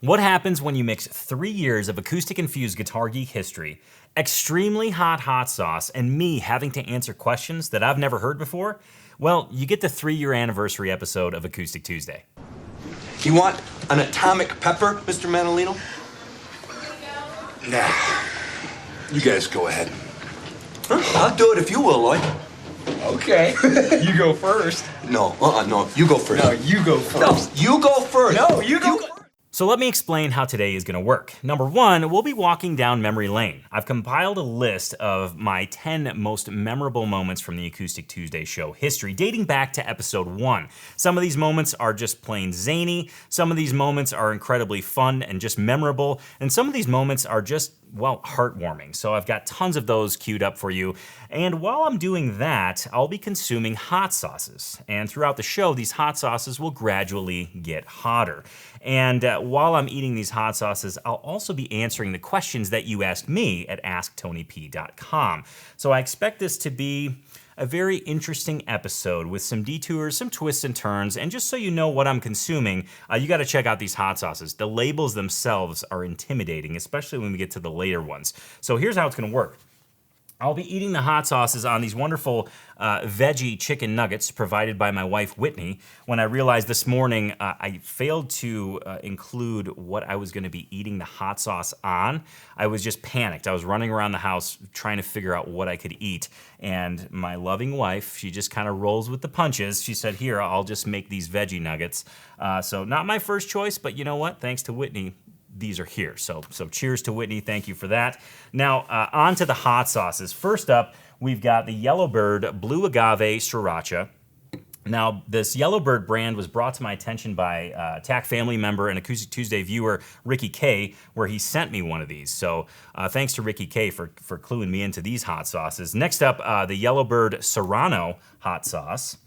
What happens when you mix 3 years of acoustic-infused Guitar Geek history, extremely hot sauce, and me having to answer questions that I've never heard before? Well, you get the 3-year anniversary episode of Acoustic Tuesday. You want an atomic pepper, Mr. Manolino? Nah. You guys go ahead. Huh? I'll do it if you will, Lloyd. Okay. You go first. No, you go first. No, you go first. No, you go first. No, you go first. So let me explain how today is gonna work. Number one, we'll be walking down memory lane. I've compiled a list of my 10 most memorable moments from the Acoustic Tuesday show history, dating back to episode 1. Some of these moments are just plain zany, some of these moments are incredibly fun and just memorable, and some of these moments are just, well, heartwarming. So I've got tons of those queued up for you. And while I'm doing that, I'll be consuming hot sauces. And throughout the show, these hot sauces will gradually get hotter. And while I'm eating these hot sauces, I'll also be answering the questions that you asked me at asktonyp.com. So I expect this to be a very interesting episode with some detours, some twists and turns, and just so you know what I'm consuming, you gotta check out these hot sauces. The labels themselves are intimidating, especially when we get to the later ones. So here's how it's gonna work. I'll be eating the hot sauces on these wonderful veggie chicken nuggets provided by my wife, Whitney. When I realized this morning I failed to include what I was gonna be eating the hot sauce on, I was just panicked. I was running around the house trying to figure out what I could eat. And my loving wife, she just kind of rolls with the punches. She said, here, I'll just make these veggie nuggets. So not my first choice, but you know what? Thanks to Whitney, these are here. So cheers to Whitney, thank you for that. Now, on to the hot sauces. First up, we've got the Yellowbird Blue Agave Sriracha. Now, this Yellowbird brand was brought to my attention by TAC family member and Acoustic Tuesday viewer, Ricky K, where he sent me one of these. So thanks to Ricky K for cluing me into these hot sauces. Next up, the Yellowbird Serrano hot sauce.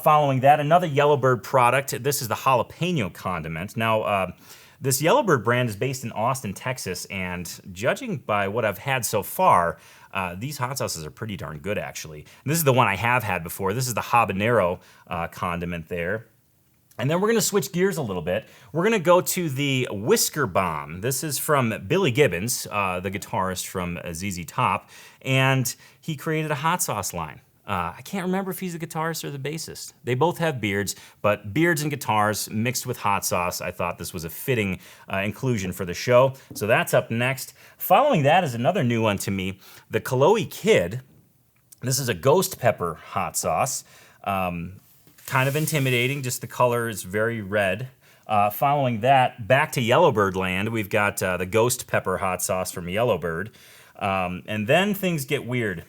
Following that, another Yellowbird product. This is the jalapeno condiment. Now, this Yellowbird brand is based in Austin, Texas, and judging by what I've had so far, these hot sauces are pretty darn good, actually. And this is the one I have had before. This is the habanero condiment there. And then we're gonna switch gears a little bit. We're gonna go to the Whisker Bomb. This is from Billy Gibbons, the guitarist from ZZ Top, and he created a hot sauce line. I can't remember if he's the guitarist or the bassist. They both have beards, but beards and guitars mixed with hot sauce, I thought this was a fitting inclusion for the show. So that's up next. Following that is another new one to me, the Kaloe Kid. This is a ghost pepper hot sauce. Kind of intimidating, just the color is very red. Following that, back to Yellowbird land, we've got the ghost pepper hot sauce from Yellowbird. And then things get weird.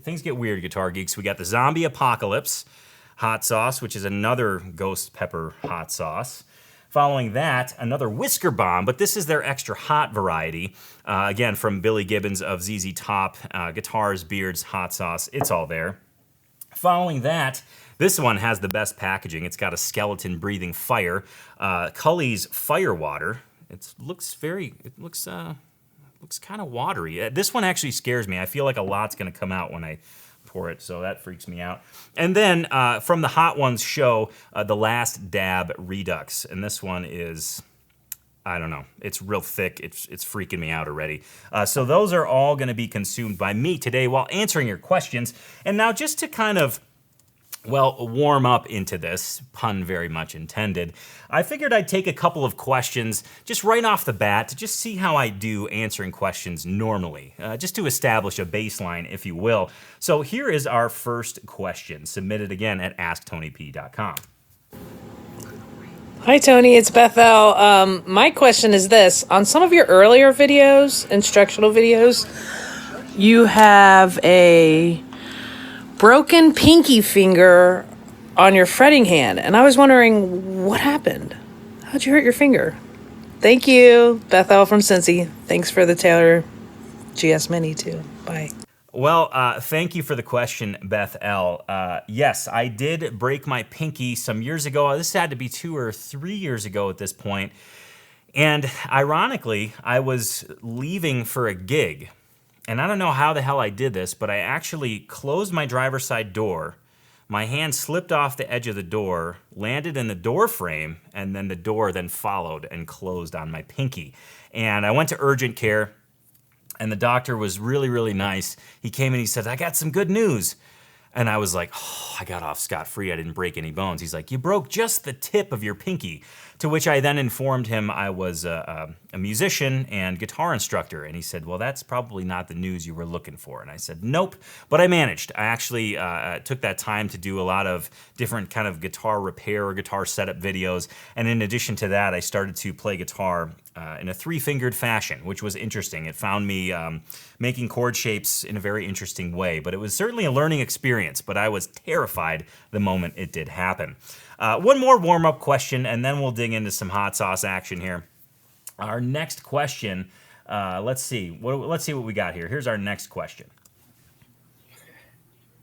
Things get weird, Guitar Geeks. We got the Zombie Apocalypse hot sauce, which is another ghost pepper hot sauce. Following that, another Whisker Bomb, but this is their extra hot variety. Again, from Billy Gibbons of ZZ Top, guitars, beards, hot sauce, it's all there. Following that, this one has the best packaging. It's got a skeleton breathing fire. Cully's Fire Water. It looks kind of watery. This one actually scares me. I feel like a lot's gonna come out when I pour it, so that freaks me out. And then from the Hot Ones show, the Last Dab Redux. And this one is, I don't know, it's real thick. It's freaking me out already. So those are all gonna be consumed by me today while answering your questions. And now just to kind of, well, warm up into this, pun very much intended, I figured I'd take a couple of questions just right off the bat to just see how I do answering questions normally, just to establish a baseline, if you will. So here is our first question, submitted again at asktonyp.com. Hi, Tony. It's Bethel. My question is this. On some of your earlier videos, instructional videos, you have a broken pinky finger on your fretting hand. And I was wondering, what happened? How'd you hurt your finger? Thank you, Bethel from Cincy. Thanks for the Taylor GS Mini, too. Bye. Well, thank you for the question, Beth L. Yes, I did break my pinky some years ago. This had to be 2 or 3 years ago at this point. And ironically, I was leaving for a gig. And I don't know how the hell I did this, but I actually closed my driver's side door, My hand slipped off the edge of the door, landed in the door frame, and then the door then followed and closed on my pinky. And I went to urgent care, and the doctor was really, really nice. He came and he said, "I got some good news." And I was like, oh, I got off scot-free. I didn't break any bones. He's like, "You broke just the tip of your pinky." To which I then informed him I was a musician and guitar instructor. And he said, "Well, that's probably not the news you were looking for." And I said, "Nope." But I managed. I actually took that time to do a lot of different kind of guitar repair or guitar setup videos. And in addition to that, I started to play guitar in a three-fingered fashion, which was interesting. It found me making chord shapes in a very interesting way. But it was certainly a learning experience. But I was terrified the moment it did happen. One more warm-up question, and then we'll dig into some hot sauce action here. Our next question, let's see what we got here. Here's our next question.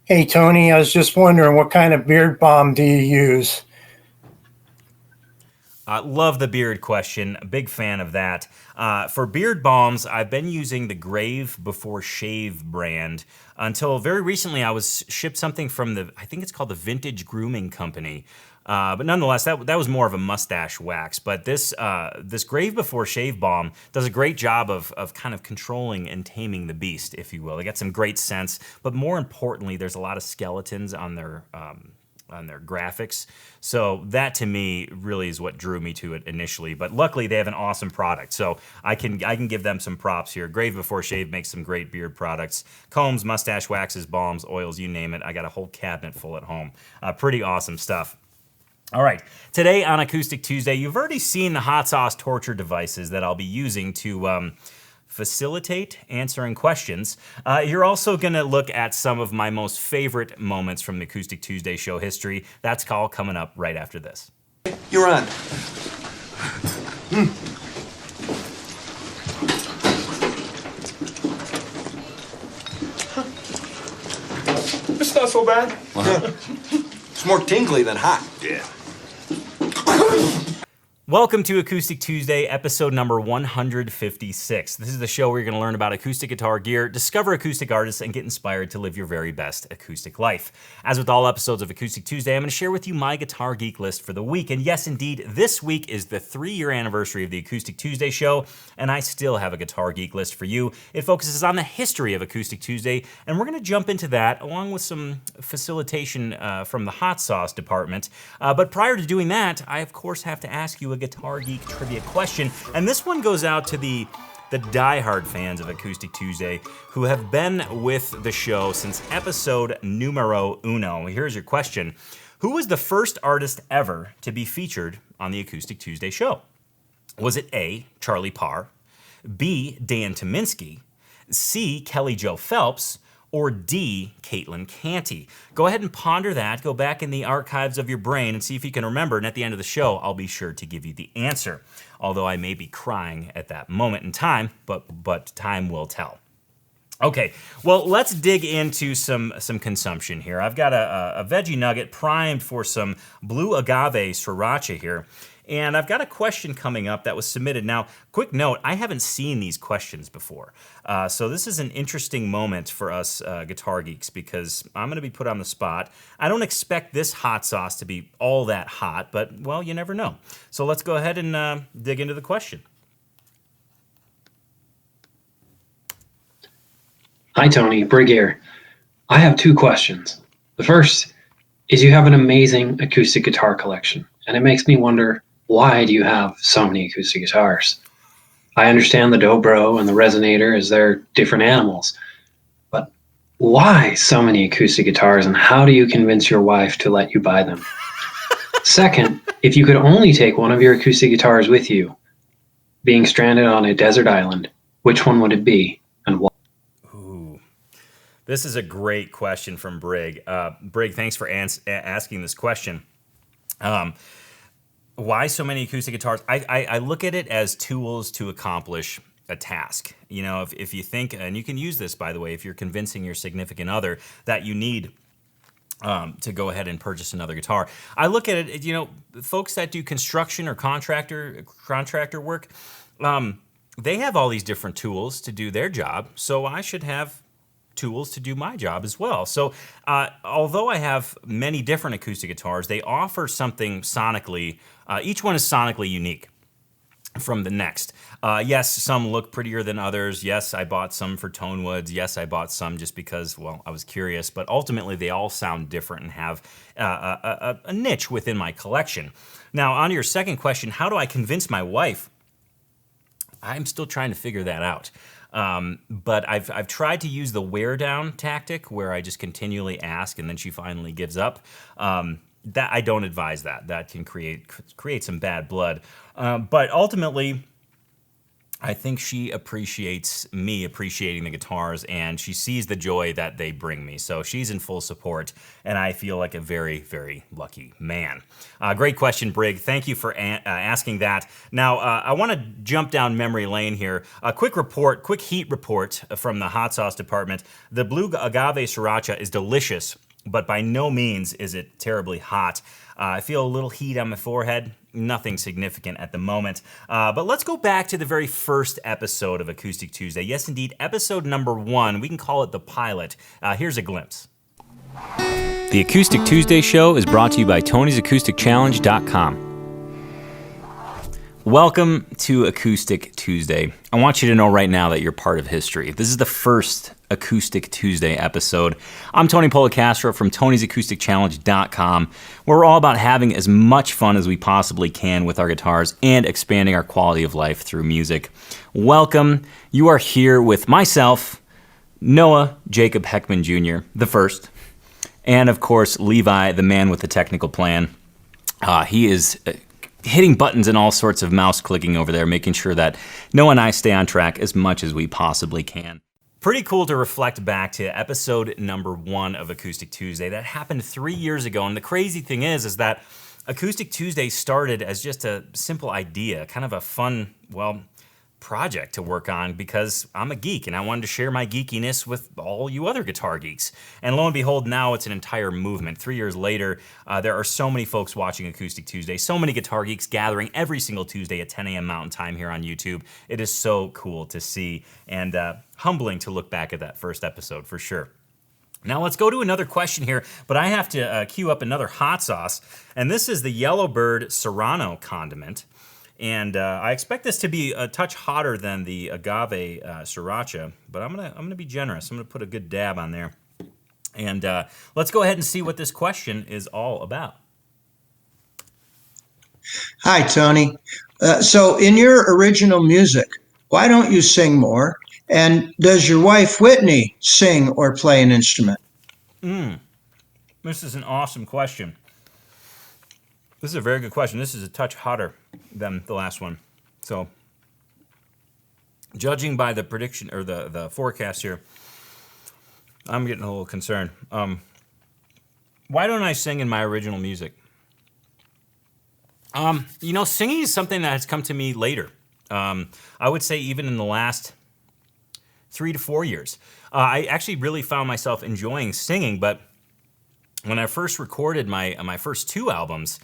Hey, Tony, I was just wondering, what kind of beard balm do you use? Love the beard question. A big fan of that. For beard balms, I've been using the Grave Before Shave brand until very recently. I was shipped something from I think it's called the Vintage Grooming Company. But nonetheless, that was more of a mustache wax. But this Grave Before Shave balm does a great job of kind of controlling and taming the beast, if you will. They got some great scents, but more importantly, there's a lot of skeletons on their graphics. So that to me really is what drew me to it initially. But luckily they have an awesome product. So I can give them some props here. Grave Before Shave makes some great beard products. Combs, mustache waxes, balms, oils, you name it. I got a whole cabinet full at home. Pretty awesome stuff. All right, today on Acoustic Tuesday, you've already seen the hot sauce torture devices that I'll be using to facilitate answering questions. You're also going to look at some of my most favorite moments from the Acoustic Tuesday show history. That's all coming up right after this. You're on. It's not so bad. It's more tingly than hot. Yeah. Welcome to Acoustic Tuesday, episode number 156. This is the show where you're going to learn about acoustic guitar gear, discover acoustic artists, and get inspired to live your very best acoustic life. As with all episodes of Acoustic Tuesday, I'm going to share with you my guitar geek list for the week. And yes, indeed, this week is the 3-year anniversary of the Acoustic Tuesday show, and I still have a guitar geek list for you. It focuses on the history of Acoustic Tuesday, and we're going to jump into that along with some facilitation from the hot sauce department. But prior to doing that, I of course have to ask you a guitar geek trivia question, and this one goes out to the diehard fans of Acoustic Tuesday who have been with the show since episode numero uno. Here's your question. Who was the first artist ever to be featured on the Acoustic Tuesday show? Was it A, Charlie Parr, B, Dan Tyminski, C, Kelly Jo Phelps, or D, Caitlin Canty? Go ahead and ponder that. Go back in the archives of your brain and see if you can remember. And at the end of the show, I'll be sure to give you the answer. Although I may be crying at that moment in time, but time will tell. Okay, well, let's dig into some consumption here. I've got a veggie nugget primed for some blue agave sriracha here. And I've got a question coming up that was submitted. Now, quick note, I haven't seen these questions before. So this is an interesting moment for us guitar geeks because I'm going to be put on the spot. I don't expect this hot sauce to be all that hot, but, well, you never know. So let's go ahead and dig into the question. Hi, Tony. Brig here. I have 2 questions. The first is you have an amazing acoustic guitar collection, and it makes me wonder, why do you have so many acoustic guitars? I understand the dobro and the resonator as they're different animals, but why so many acoustic guitars, and how do you convince your wife to let you buy them? Second, if you could only take one of your acoustic guitars with you, being stranded on a desert island, which one would it be and why? Ooh, this is a great question from Brig. Brig, thanks for asking this question. Why so many acoustic guitars? I look at it as tools to accomplish a task. You know, if you think, and you can use this, by the way, if you're convincing your significant other that you need to go ahead and purchase another guitar. I look at it, you know, folks that do construction or contractor work, they have all these different tools to do their job, so I should have tools to do my job as well. So although I have many different acoustic guitars, they offer something sonically, each one is sonically unique from the next. Yes, some look prettier than others. Yes, I bought some for tone woods. Yes, I bought some just because, well, I was curious. But ultimately, they all sound different and have a niche within my collection. Now, on to your second question, how do I convince my wife? I'm still trying to figure that out. But I've tried to use the wear down tactic where I just continually ask and then she finally gives up. That I don't advise that. That can create some bad blood. But ultimately, I think she appreciates me appreciating the guitars, and she sees the joy that they bring me. So she's in full support, and I feel like a very, very lucky man. Great question, Brig. Thank you for asking that. Now, I want to jump down memory lane here. A quick heat report from the hot sauce department. The blue agave sriracha is delicious, but by no means is it terribly hot. I feel a little heat on my forehead. Nothing significant at the moment. But let's go back to the very first episode of Acoustic Tuesday. Yes, indeed, episode number 1. We can call it the pilot. Here's a glimpse. The Acoustic Tuesday show is brought to you by Tony'sAcousticChallenge.com. Welcome to Acoustic Tuesday. I want you to know right now that you're part of history. This is the first Acoustic Tuesday episode. I'm Tony Policastro from Tony'sAcousticChallenge.com, where we're all about having as much fun as we possibly can with our guitars and expanding our quality of life through music. Welcome. You are here with myself, Noah Jacob Heckman Jr., the first, and of course, Levi, the man with the technical plan. He is hitting buttons and all sorts of mouse clicking over there, making sure that Noah and I stay on track as much as we possibly can. Pretty cool to reflect back to episode number 1 of Acoustic Tuesday. That happened 3 years ago, and the crazy thing is that Acoustic Tuesday started as just a simple idea, kind of a fun, project to work on because I'm a geek and I wanted to share my geekiness with all you other guitar geeks. And lo and behold, now it's an entire movement. 3 years later, there are so many folks watching Acoustic Tuesday, so many guitar geeks gathering every single Tuesday at 10 a.m. Mountain Time here on YouTube. It is so cool to see and humbling to look back at that first episode for sure. Now let's go to another question here, but I have to queue up another hot sauce, and this is the Yellowbird Serrano condiment. And I expect this to be a touch hotter than the agave sriracha, but I'm gonna be generous. I'm gonna put a good dab on there, and let's go ahead and see what this question is all about. Hi, Tony. So in your original music, why don't you sing more? And does your wife Whitney sing or play an instrument? This is an awesome question. This is a very good question. This is a touch hotter than the last one. So, judging by the prediction or the forecast here, I'm getting a little concerned. Why don't I sing in my original music? Singing is something that has come to me later. I would say even in the last 3 to 4 years. I actually really found myself enjoying singing, but when I first recorded my first 2 albums,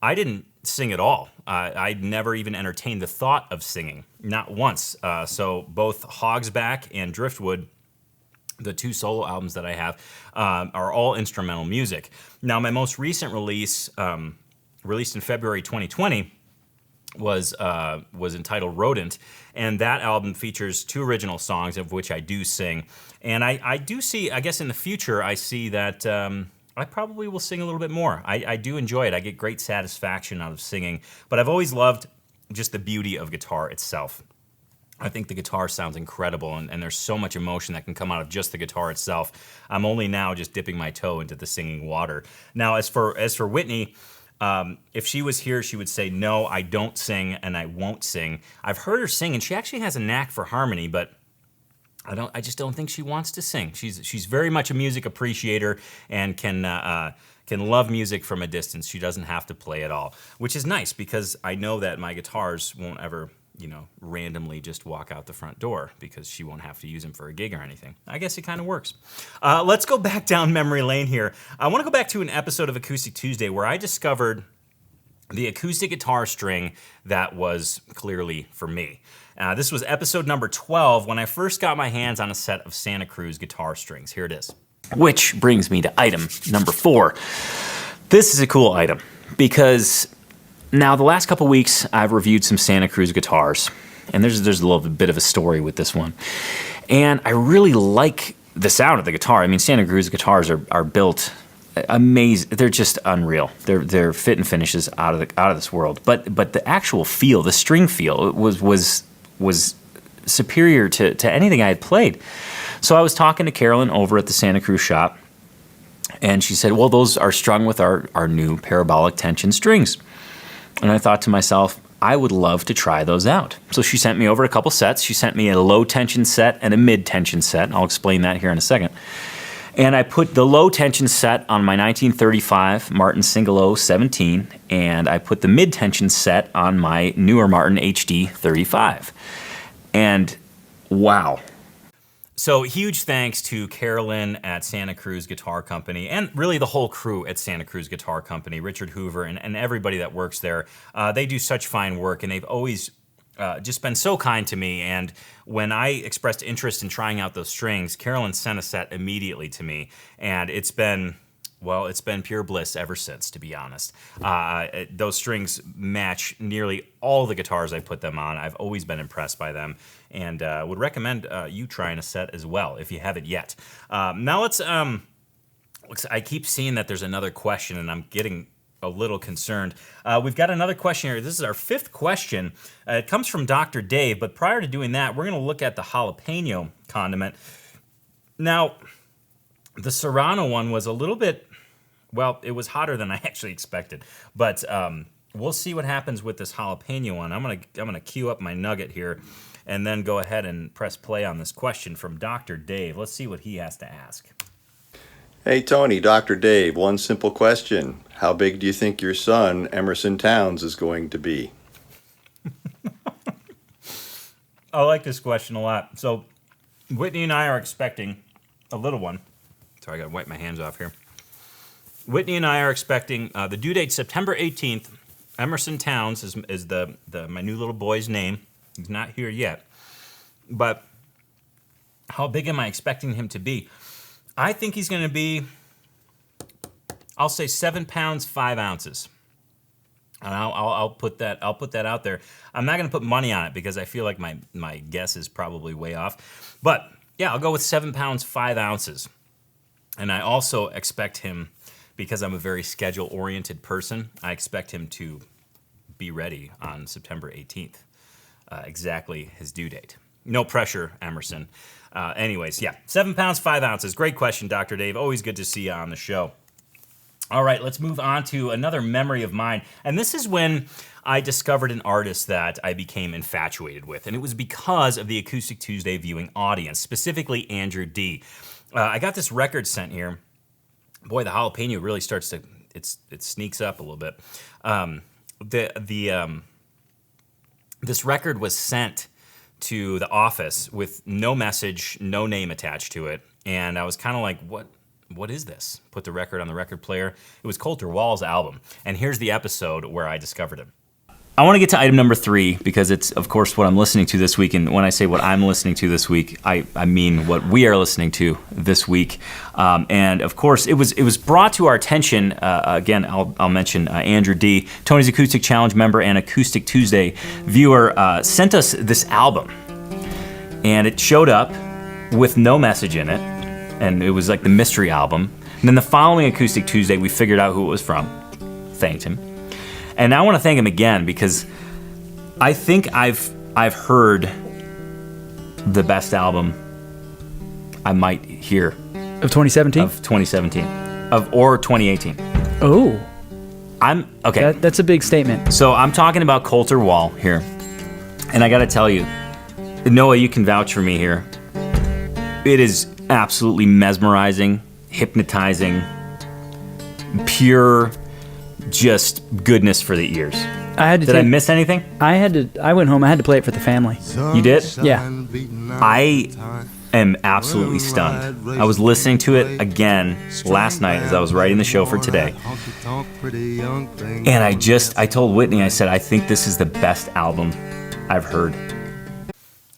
I didn't sing at all. I'd never even entertained the thought of singing, not once. So both Hogsback and Driftwood, the 2 solo albums that I have, are all instrumental music. Now, my most recent release, released in February 2020, was entitled Rodent, and that album features 2 original songs, of which I do sing. And I do see, I guess in the future, I see that I probably will sing a little bit more. I do enjoy it. I get great satisfaction out of singing, but I've always loved just the beauty of guitar itself. I think the guitar sounds incredible, and there's so much emotion that can come out of just the guitar itself. I'm only now just dipping my toe into the singing water. Now, as for Whitney, if she was here, she would say, no, I don't sing and I won't sing. I've heard her sing, and she actually has a knack for harmony, but I just don't think she wants to sing. She's very much a music appreciator and can love music from a distance. She doesn't have to play at all, which is nice because I know that my guitars won't ever, randomly just walk out the front door because she won't have to use them for a gig or anything. I guess it kind of works. Let's go back down memory lane here. I want to go back to an episode of Acoustic Tuesday where I discovered the acoustic guitar string that was clearly for me. This was episode number 12 when I first got my hands on a set of Santa Cruz guitar strings. Here it is. Which brings me to item number 4. This is a cool item because now the last couple weeks I've reviewed some Santa Cruz guitars, and there's a little bit of a story with this one. And I really like the sound of the guitar. I mean, Santa Cruz guitars are built amazing. They're just unreal. They're fit and finishes out of this world. But the actual feel, the string feel, was superior to anything I had played. So I was talking to Carolyn over at the Santa Cruz shop, and she said, well, those are strung with our new parabolic tension strings. And I thought to myself, I would love to try those out. So she sent me over a couple sets. She sent me a low tension set and a mid tension set. I'll explain that here in a second. And I put the low tension set on my 1935 Martin Single 017, and I put the mid tension set on my newer Martin HD 35. And wow. So huge thanks to Carolyn at Santa Cruz Guitar Company, and really the whole crew at Santa Cruz Guitar Company, Richard Hoover and everybody that works there. They do such fine work, and they've always just been so kind to me. And when I expressed interest in trying out those strings, Carolyn sent a set immediately to me, and it's been pure bliss ever since, to be honest. Those strings match nearly all the guitars I put them on. I've always been impressed by them, and would recommend you trying a set as well if you haven't yet. Now let's. I keep seeing that there's another question, and I'm getting a little concerned. We've got another question here. This is our 5th question. It comes from Dr. Dave, but prior to doing that, we're going to look at the jalapeno condiment. Now, the Serrano one was a little bit, well, it was hotter than I actually expected. But we'll see what happens with this jalapeno one. I'm gonna queue up my nugget here and then go ahead and press play on this question from Dr. Dave. Let's see what he has to ask. Hey, Tony, Dr. Dave, one simple question. How big do you think your son, Emerson Towns, is going to be? I like this question a lot. So Whitney and I are expecting a little one. Sorry, I gotta wipe my hands off here. Whitney and I are expecting the due date September 18th. Emerson Towns is my new little boy's name. He's not here yet. But how big am I expecting him to be? I think he's going to be, I'll say 7 pounds, 5 ounces. And I'll put that out there. I'm not going to put money on it because I feel like my guess is probably way off. But yeah, I'll go with 7 pounds, 5 ounces. And I also expect him, because I'm a very schedule-oriented person, I expect him to be ready on September 18th. Exactly his due date. No pressure, Emerson. Anyways, yeah, 7 pounds, 5 ounces. Great question, Dr. Dave. Always good to see you on the show. All right, let's move on to another memory of mine. And this is when I discovered an artist that I became infatuated with. And it was because of the Acoustic Tuesday viewing audience, specifically Andrew D. I got this record sent here. Boy, the jalapeno really starts to, it sneaks up a little bit. This record was sent to the office with no message, no name attached to it. And I was kind of like, what is this? Put the record on the record player. It was Colter Wall's album. And here's the episode where I discovered him. I want to get to item number 3 because it's, of course, what I'm listening to this week. And when I say what I'm listening to this week, I mean what we are listening to this week. And of course, it was brought to our attention. Again, I'll mention Andrew D, Tony's Acoustic Challenge member and Acoustic Tuesday viewer, sent us this album, and it showed up with no message in it, and it was like the mystery album. And then the following Acoustic Tuesday, we figured out who it was from. Thanked him. And I want to thank him again because I think I've heard the best album I might hear. Of 2017? Of 2017. Or 2018. Oh. I'm okay. That's a big statement. So I'm talking about Colter Wall here. And I got to tell you, Noah, you can vouch for me here. It is absolutely mesmerizing, hypnotizing, pure, just goodness for the ears. Did I miss anything? I went home. I had to play it for the family. You did? Yeah. I am absolutely stunned. I was listening to it again last night as I was writing the show for today. And I told Whitney, I said, I think this is the best album I've heard.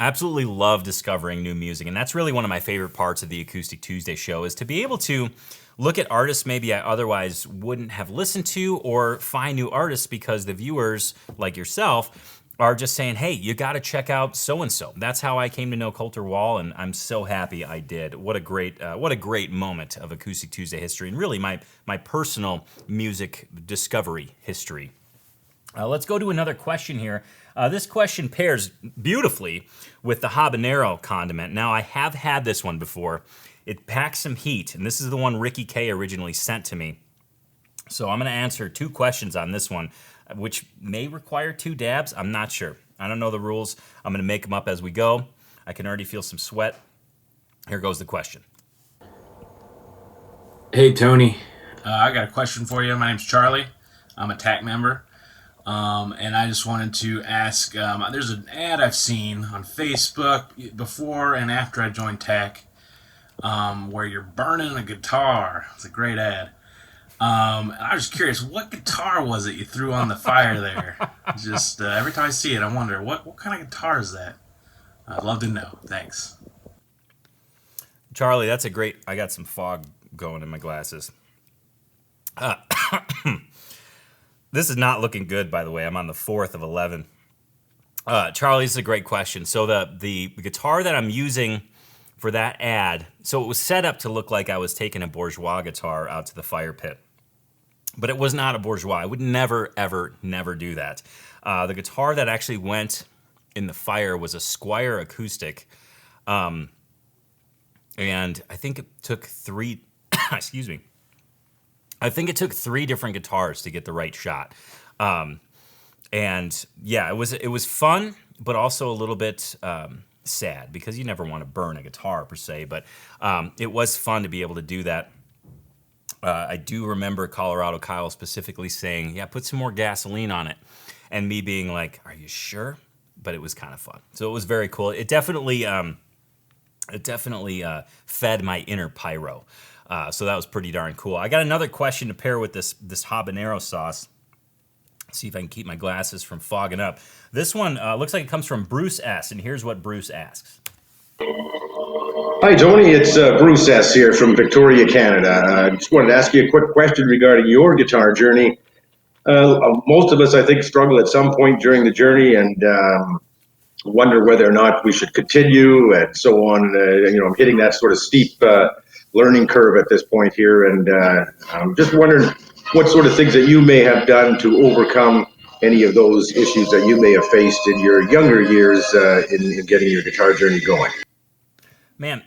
I absolutely love discovering new music, and that's really one of my favorite parts of the Acoustic Tuesday show, is to be able to look at artists maybe I otherwise wouldn't have listened to, or find new artists because the viewers, like yourself, are just saying, hey, you got to check out so-and-so. That's how I came to know Colter Wall, and I'm so happy I did. What a great moment of Acoustic Tuesday history, and really my personal music discovery history. Let's go to another question here. This question pairs beautifully with the habanero condiment. Now, I have had this one before. It packs some heat, and this is the one Ricky K originally sent to me. So I'm going to answer 2 questions on this one, which may require 2 dabs. I'm not sure. I don't know the rules. I'm going to make them up as we go. I can already feel some sweat. Here goes the question. Hey, Tony. I got a question for you. My name's Charlie. I'm a TAC member. And I just wanted to ask, there's an ad I've seen on Facebook before and after I joined TAC where you're burning a guitar. It's a great ad. I was curious, what guitar was it you threw on the fire there? Just every time I see it, I wonder, what kind of guitar is that? I'd love to know. Thanks. Charlie, that's a great... I got some fog going in my glasses. This is not looking good, by the way. I'm on the 4th of 11. Charlie, this is a great question. So the guitar that I'm using for that ad, so it was set up to look like I was taking a bourgeois guitar out to the fire pit. But it was not a bourgeois. I would never, ever, never do that. The guitar that actually went in the fire was a Squier acoustic. And I think it took 3, excuse me. I think it took 3 different guitars to get the right shot. And yeah, it was fun, but also a little bit sad, because you never want to burn a guitar per se, but it was fun to be able to do that. I do remember Colorado Kyle specifically saying, yeah, put some more gasoline on it. And me being like, are you sure? But it was kind of fun. So it was very cool. It definitely fed my inner pyro. So that was pretty darn cool. I got another question to pair with this habanero sauce. See if I can keep my glasses from fogging up. This one looks like it comes from Bruce S. And here's what Bruce asks. Hi, Tony. It's Bruce S. here from Victoria, Canada. I just wanted to ask you a quick question regarding your guitar journey. Most of us, I think, struggle at some point during the journey and wonder whether or not we should continue and so on. I'm hitting that sort of steep learning curve at this point here, and I'm just wondering what sort of things that you may have done to overcome any of those issues that you may have faced in your younger years in getting your guitar journey going. Man,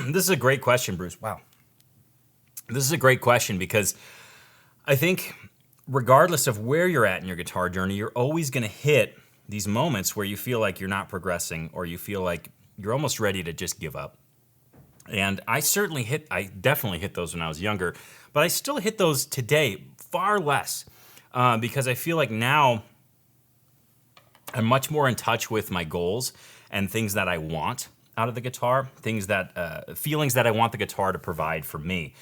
this is a great question, Bruce. Wow. This is a great question, because I think regardless of where you're at in your guitar journey, you're always going to hit these moments where you feel like you're not progressing, or you feel like you're almost ready to just give up. And I definitely hit those when I was younger, but I still hit those today, far less, because I feel like now I'm much more in touch with my goals and things that I want out of the guitar, feelings that I want the guitar to provide for me.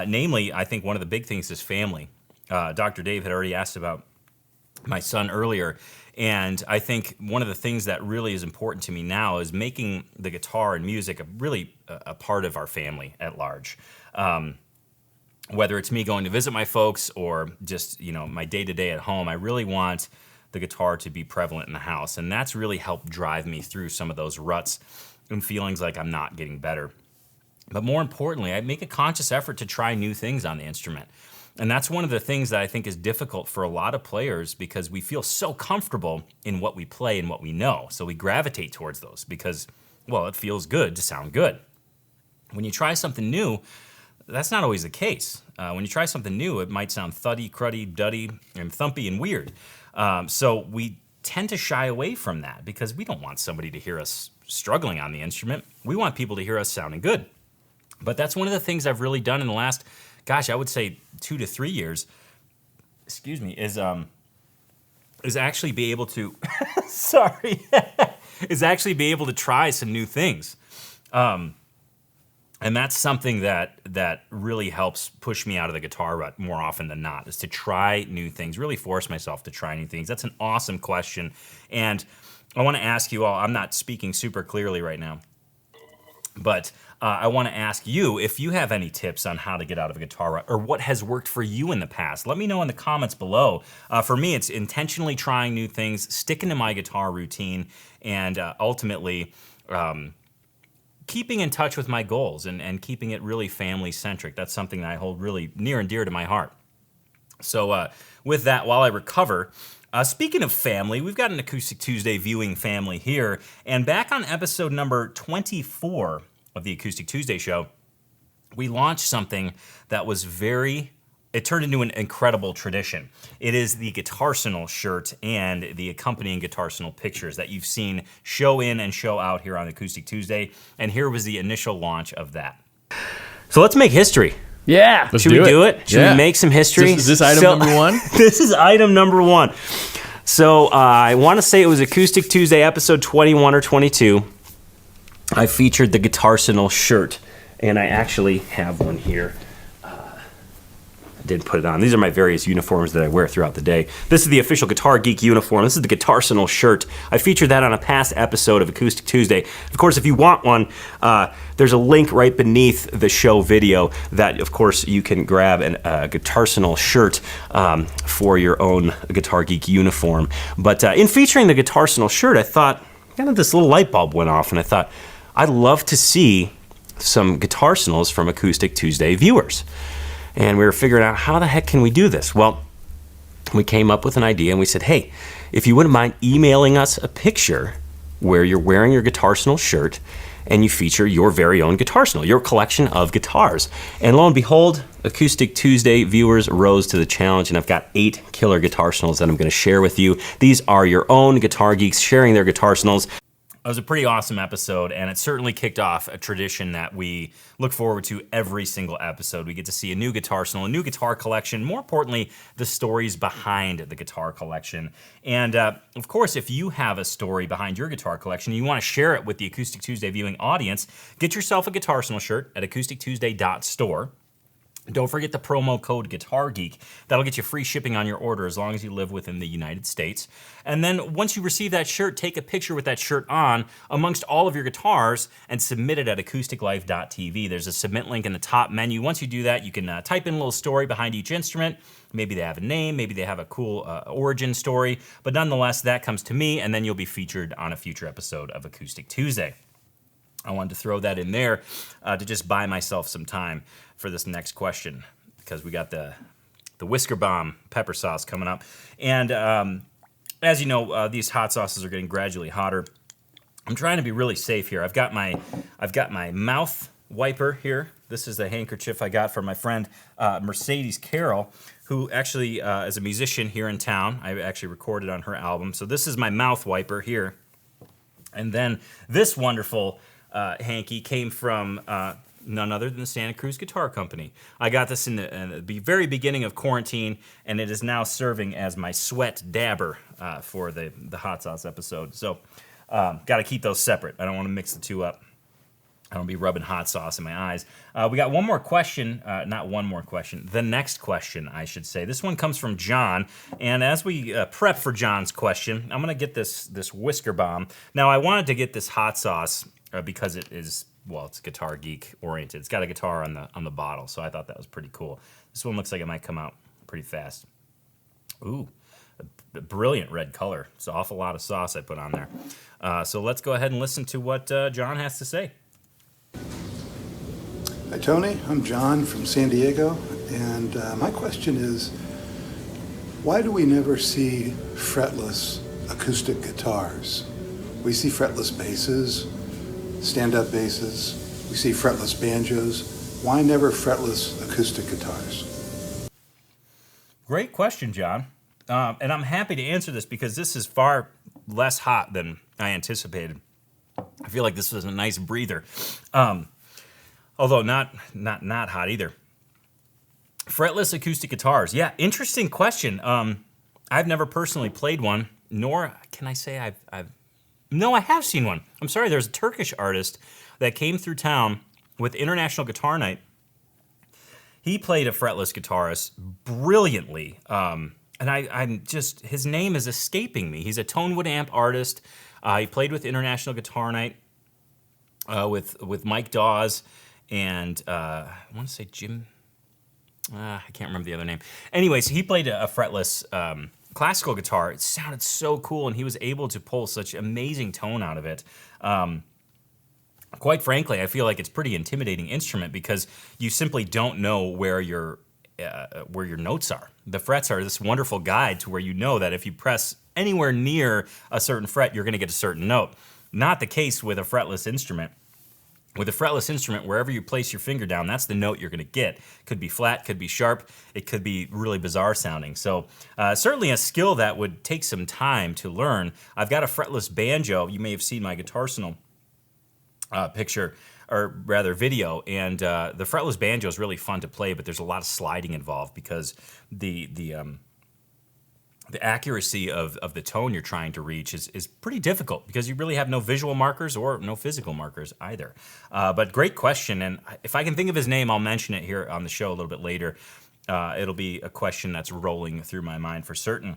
Namely, I think one of the big things is family. Dr. Dave had already asked about my son earlier, and I think one of the things that really is important to me now is making the guitar and music a part of our family at large. Whether it's me going to visit my folks or just my day-to-day at home, I really want the guitar to be prevalent in the house, and that's really helped drive me through some of those ruts and feelings like I'm not getting better. But more importantly, I make a conscious effort to try new things on the instrument. And that's one of the things that I think is difficult for a lot of players, because we feel so comfortable in what we play and what we know. So we gravitate towards those because, well, it feels good to sound good. When you try something new, that's not always the case. When you try something new, it might sound thuddy, cruddy, duddy, and thumpy and weird. So we tend to shy away from that because we don't want somebody to hear us struggling on the instrument. We want people to hear us sounding good. But that's one of the things I've really done in the last, I would say 2 to 3 years, is actually be able to, is actually be able to try some new things. And that's something that really helps push me out of the guitar rut more often than not, is to try new things, really force myself to try new things. That's an awesome question. And I want to ask you all, I'm not speaking super clearly right now, but I want to ask you if you have any tips on how to get out of a guitar rut or what has worked for you in the past. Let me know in the comments below. For me, it's intentionally trying new things, sticking to my guitar routine, and ultimately keeping in touch with my goals and keeping it really family-centric. That's something that I hold really near and dear to my heart. So with that, while I recover, speaking of family, we've got an Acoustic Tuesday viewing family here, and back on episode number 24 of the Acoustic Tuesday show, we launched something that was it turned into an incredible tradition. It is the Guitarsenal shirt and the accompanying Guitarsenal pictures that you've seen show in and show out here on Acoustic Tuesday, and here was the initial launch of that. So let's make history. Yeah. Should we do it? Should we make some history? Is this item number one? This is item number one. So I want to say it was Acoustic Tuesday episode 21 or 22. I featured the Guitarsenal shirt, and I actually have one here. I did put it on. These are my various uniforms that I wear throughout the day. This is the official Guitar Geek uniform. This is the Guitarsenal shirt. I featured that on a past episode of Acoustic Tuesday. Of course, if you want one, there's a link right beneath the show video that, of course, you can grab a Guitarsenal shirt for your own Guitar Geek uniform. But in featuring the Guitarsenal shirt, I thought, kind of this little light bulb went off, and I thought, I'd love to see some Guitarsenals from Acoustic Tuesday viewers. And we were figuring out, how the heck can we do this? Well, we came up with an idea, and we said, hey, if you wouldn't mind emailing us a picture where you're wearing your Guitarsenal shirt and you feature your very own Guitarsenal, your collection of guitars. And lo and behold, Acoustic Tuesday viewers rose to the challenge, and I've got 8 killer Guitarsenals that I'm going to share with you. These are your own Guitar Geeks sharing their Guitarsenals. It was a pretty awesome episode, and it certainly kicked off a tradition that we look forward to every single episode. We get to see a new Guitarsenal, a new guitar collection, more importantly, the stories behind the guitar collection. And of course, if you have a story behind your guitar collection and you want to share it with the Acoustic Tuesday viewing audience, get yourself a Guitarsenal shirt at acoustictuesday.store. Don't forget the promo code Guitar Geek. That'll get you free shipping on your order as long as you live within the United States. And then once you receive that shirt, take a picture with that shirt on amongst all of your guitars and submit it at acousticlife.tv. There's a submit link in the top menu. Once you do that, you can type in a little story behind each instrument. Maybe they have a name, maybe they have a cool origin story, but nonetheless, that comes to me, and then you'll be featured on a future episode of Acoustic Tuesday. I wanted to throw that in there to just buy myself some time for this next question, because we got the Whisker Bomb pepper sauce coming up. And as you know, these hot sauces are getting gradually hotter. I'm trying to be really safe here. I've got my mouth wiper here. This is the handkerchief I got from my friend Mercedes Carroll, who actually is a musician here in town. I actually recorded on her album. So this is my mouth wiper here. And then this wonderful hanky came from none other than the Santa Cruz Guitar Company. I got this in the very beginning of quarantine, and it is now serving as my sweat dabber for the hot sauce episode. So got to keep those separate. I don't want to mix the two up. I don't be rubbing hot sauce in my eyes. We got one more question, not one more question, the next question, I should say. This one comes from John, and as we prep for John's question, I'm going to get this Whisker Bomb. Now, I wanted to get this hot sauce because it is, well, it's Guitar Geek oriented. It's got a guitar on the bottle, so I thought that was pretty cool. This one looks like it might come out pretty fast. Ooh, a brilliant red color. It's an awful lot of sauce I put on there. So let's go ahead and listen to what John has to say. Hi, Tony. I'm John from San Diego, and my question is, why do we never see fretless acoustic guitars? We see fretless basses, stand-up basses, we see fretless banjos. Why never fretless acoustic guitars? Great question, John. And I'm happy to answer this because this is far less hot than I anticipated. I feel like this was a nice breather. Although not hot either. Fretless acoustic guitars. Yeah, interesting question. I've never personally played one, nor can I say I've No, I have seen one. I'm sorry, there's a Turkish artist that came through town with International Guitar Night. He played a fretless guitarist brilliantly. And I'm just, his name is escaping me. He's a Tonewood amp artist. He played with International Guitar Night with Mike Dawes and I want to say Jim. I can't remember the other name. Anyways, he played a fretless classical guitar. It sounded so cool, and he was able to pull such amazing tone out of it. Quite frankly, I feel like it's a pretty intimidating instrument because you simply don't know where your notes are. The frets are this wonderful guide to where you know that if you press anywhere near a certain fret, you're going to get a certain note. Not the case with a fretless instrument. With a fretless instrument, wherever you place your finger down, that's the note you're going to get. Could be flat, could be sharp, it could be really bizarre sounding. So certainly a skill that would take some time to learn. I've got a fretless banjo. You may have seen my Guitarsenal picture, or rather video, and the fretless banjo is really fun to play, but there's a lot of sliding involved because the accuracy of the tone you're trying to reach is pretty difficult because you really have no visual markers or no physical markers either. But great question, and if I can think of his name, I'll mention it here on the show a little bit later. It'll be a question that's rolling through my mind for certain.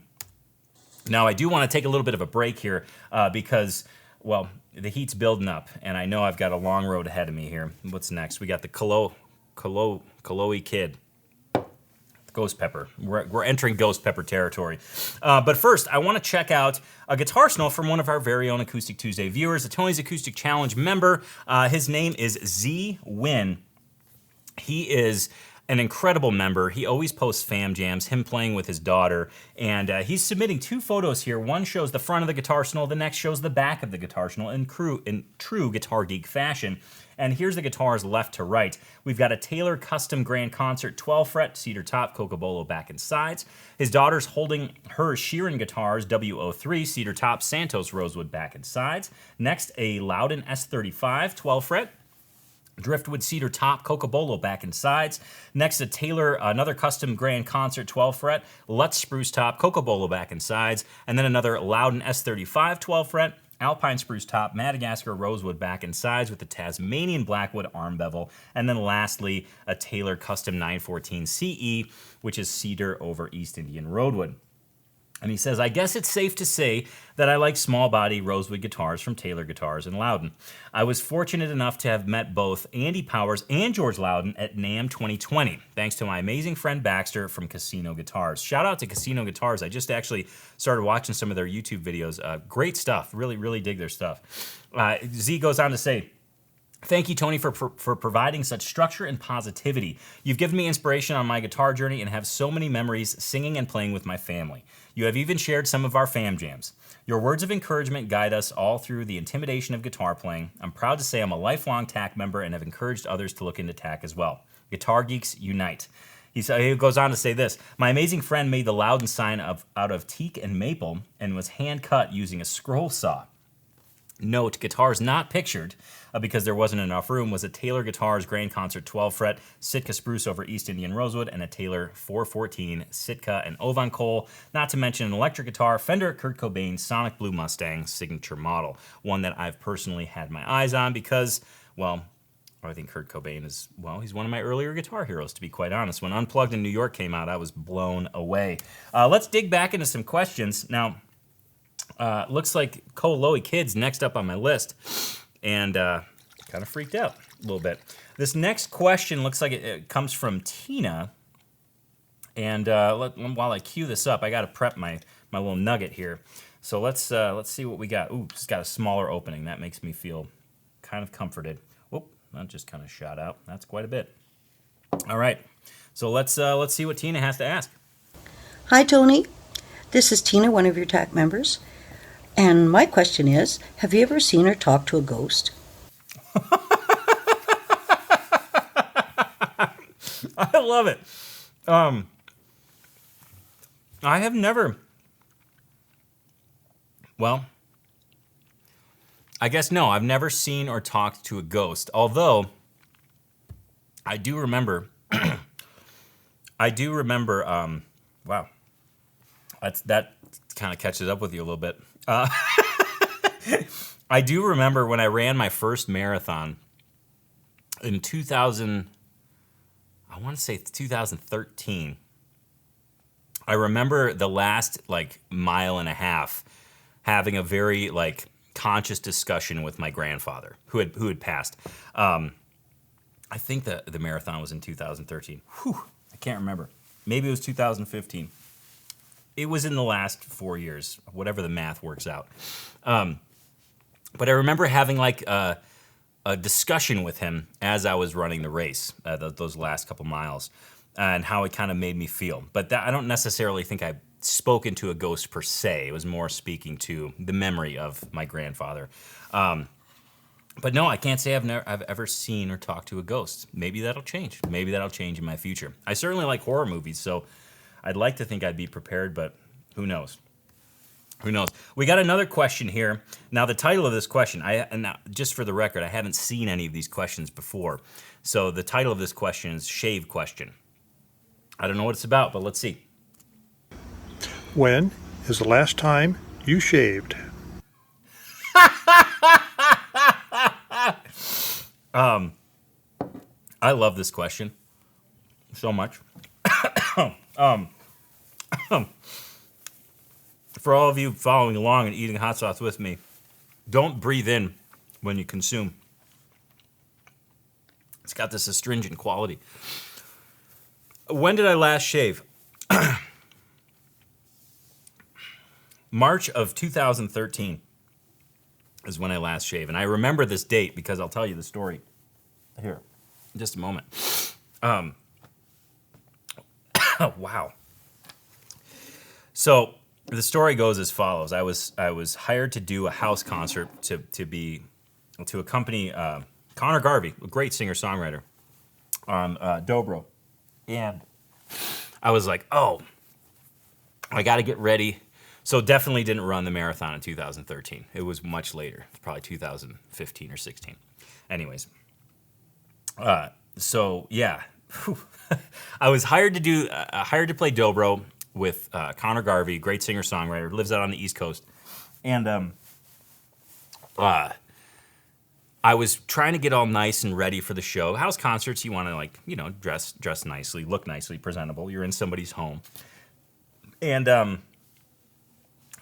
Now, I do want to take a little bit of a break here because, well, the heat's building up, and I know I've got a long road ahead of me here. What's next? We got the Kaloe Kid. Ghost Pepper. We're entering Ghost Pepper territory. But first, I want to check out a Guitarsenal from one of our very own Acoustic Tuesday viewers, a Tony's Acoustic Challenge member. His name is Z Win. He is an incredible member. He always posts fam jams, him playing with his daughter, and he's submitting two photos here. One shows the front of the Guitarsenal, the next shows the back of the Guitarsenal in true Guitar Geek fashion. And here's the guitars left to right. We've got a Taylor Custom Grand Concert 12-fret, cedar top, Cocobolo back and sides. His daughter's holding her Sheeran guitars, W03, cedar top, Santos Rosewood back and sides. Next, a Loudon S35, 12-fret. Driftwood cedar top, Cocobolo back and sides. Next, a Taylor, another custom Grand Concert 12-fret, Lutz spruce top, Cocobolo back and sides. And then another Loudon S35 12-fret, Alpine spruce top, Madagascar rosewood back and sides with the Tasmanian blackwood arm bevel. And then lastly, a Taylor custom 914 CE, which is cedar over East Indian rosewood. And he says, I guess it's safe to say that I like small body rosewood guitars from Taylor Guitars in Loudon. I was fortunate enough to have met both Andy Powers and George Loudon at NAMM 2020, thanks to my amazing friend Baxter from Casino Guitars. Shout out to Casino Guitars. I just actually started watching some of their YouTube videos. Great stuff. Really, really dig their stuff. Z goes on to say, thank you, Tony, for providing such structure and positivity. You've given me inspiration on my guitar journey and have so many memories singing and playing with my family. You have even shared some of our fam jams. Your words of encouragement guide us all through the intimidation of guitar playing. I'm proud to say I'm a lifelong TAC member and have encouraged others to look into TAC as well. Guitar Geeks Unite. He goes on to say this. My amazing friend made the Loudon sign out of teak and maple and was hand cut using a scroll saw. Note, guitars not pictured, because there wasn't enough room, was a Taylor Guitars Grand Concert 12-fret, Sitka Spruce over East Indian Rosewood, and a Taylor 414 Sitka and Ovan Coal, not to mention an electric guitar, Fender Kurt Cobain Sonic Blue Mustang signature model, one that I've personally had my eyes on because, well, I think Kurt Cobain is, well, he's one of my earlier guitar heroes, to be quite honest. When Unplugged in New York came out, I was blown away. Let's dig back into some questions. Now, looks like Koloe Kid's next up on my list, and kind of freaked out a little bit. This next question looks like it comes from Tina, and while I cue this up, I got to prep my little nugget here. So let's see what we got. Ooh, it's got a smaller opening. That makes me feel kind of comforted. Whoop, that just kind of shot out. That's quite a bit. All right, so let's see what Tina has to ask. Hi, Tony. This is Tina, one of your TAC members. And my question is, have you ever seen or talked to a ghost? I love it. I have never. Well, I guess no, I've never seen or talked to a ghost. Although, I do remember. Wow, that kind of catches up with you a little bit. I do remember when I ran my first marathon in 2000, I want to say 2013. I remember the last like mile and a half having a very like conscious discussion with my grandfather who had passed. I think the marathon was in 2013. Whew, I can't remember. Maybe it was 2015. It was in the last 4 years, whatever the math works out. But I remember having like a discussion with him as I was running the race, those last couple miles, and how it kind of made me feel. But I don't necessarily think I spoke into a ghost per se. It was more speaking to the memory of my grandfather. But no, I can't say I've ever seen or talked to a ghost. Maybe that'll change. Maybe that'll change in my future. I certainly like horror movies, so I'd like to think I'd be prepared, but who knows? Who knows? We got another question here. Now, the title of this question, now, just for the record, I haven't seen any of these questions before. So the title of this question is Shave Question. I don't know what it's about, but let's see. When is the last time you shaved? I love this question so much. For all of you following along and eating hot sauce with me, don't breathe in when you consume. It's got this astringent quality. When did I last shave? March of 2013 is when I last shaved. And I remember this date because I'll tell you the story here in just a moment. Wow. So the story goes as follows. I was hired to do a house concert to accompany Connor Garvey, a great singer-songwriter, on Dobro. And I was like, oh, I got to get ready. So definitely didn't run the marathon in 2013. It was much later, probably 2015 or 16. Anyways, so yeah, I was hired to play dobro with Connor Garvey, great singer-songwriter, lives out on the East Coast, and I was trying to get all nice and ready for the show. House concerts, you want to dress nicely, look nicely, presentable. You're in somebody's home, and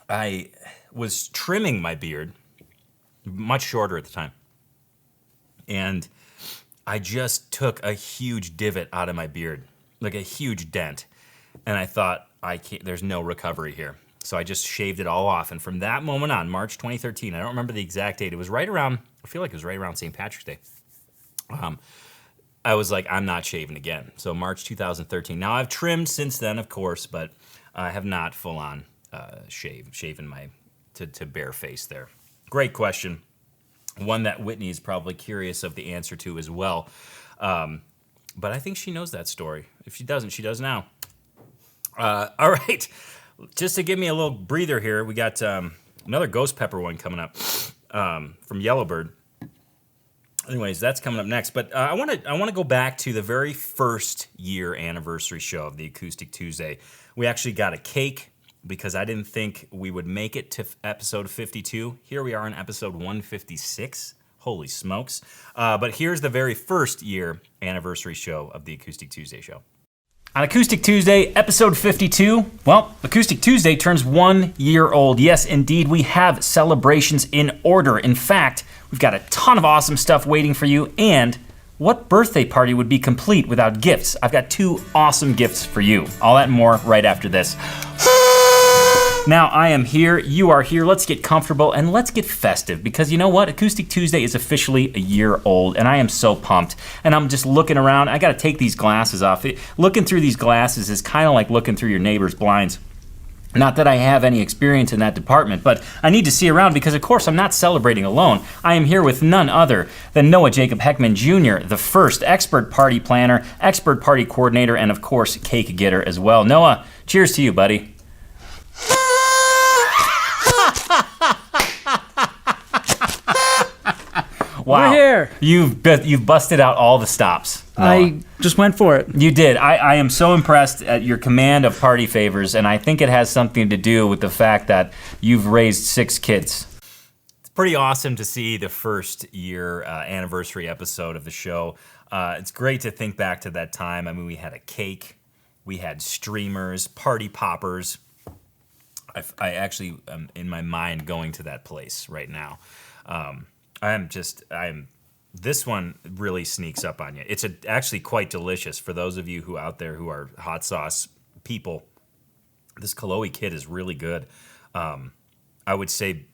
I was trimming my beard, much shorter at the time, and I just took a huge divot out of my beard, like a huge dent, and I thought, there's no recovery here. So I just shaved it all off, and from that moment on, March 2013, I don't remember the exact date, it was right around, I feel like it was right around St. Patrick's Day. I was like, I'm not shaving again. So March 2013. Now I've trimmed since then, of course, but I have not full on shaven my to bare face there. Great question. One that Whitney is probably curious of the answer to as well. But I think she knows that story. If she doesn't, she does now. All right. Just to give me a little breather here, we got another ghost pepper one coming up from Yellowbird. Anyways, that's coming up next. But I want to go back to the very first year anniversary show of the Acoustic Tuesday. We actually got a cake because I didn't think we would make it to episode 52. Here we are in episode 156. Holy smokes. But here's the very first year anniversary show of the Acoustic Tuesday show. On Acoustic Tuesday, episode 52, well, Acoustic Tuesday turns 1 year old. Yes, indeed, we have celebrations in order. In fact, we've got a ton of awesome stuff waiting for you, and what birthday party would be complete without gifts? I've got 2 awesome gifts for you. All that and more right after this. Now, I am here, you are here, let's get comfortable and let's get festive because you know what? Acoustic Tuesday is officially a year old and I am so pumped. And I'm just looking around, I gotta take these glasses off. Looking through these glasses is kind of like looking through your neighbor's blinds. Not that I have any experience in that department, but I need to see around because of course I'm not celebrating alone. I am here with none other than Noah Jacob Heckman Jr., the first expert party planner, expert party coordinator, and of course cake getter as well. Noah, cheers to you, buddy. Wow. We're here. You've busted out all the stops. Noah. I just went for it. You did. I am so impressed at your command of party favors, and I think it has something to do with the fact that you've raised 6 kids. pretty awesome to see the first year anniversary episode of the show. It's great to think back to that time. I mean, we had a cake, we had streamers, party poppers. I actually am in my mind going to that place right now. This one really sneaks up on you. It's actually quite delicious for those of you who out there who are hot sauce people. This Kalohi kit is really good. I would say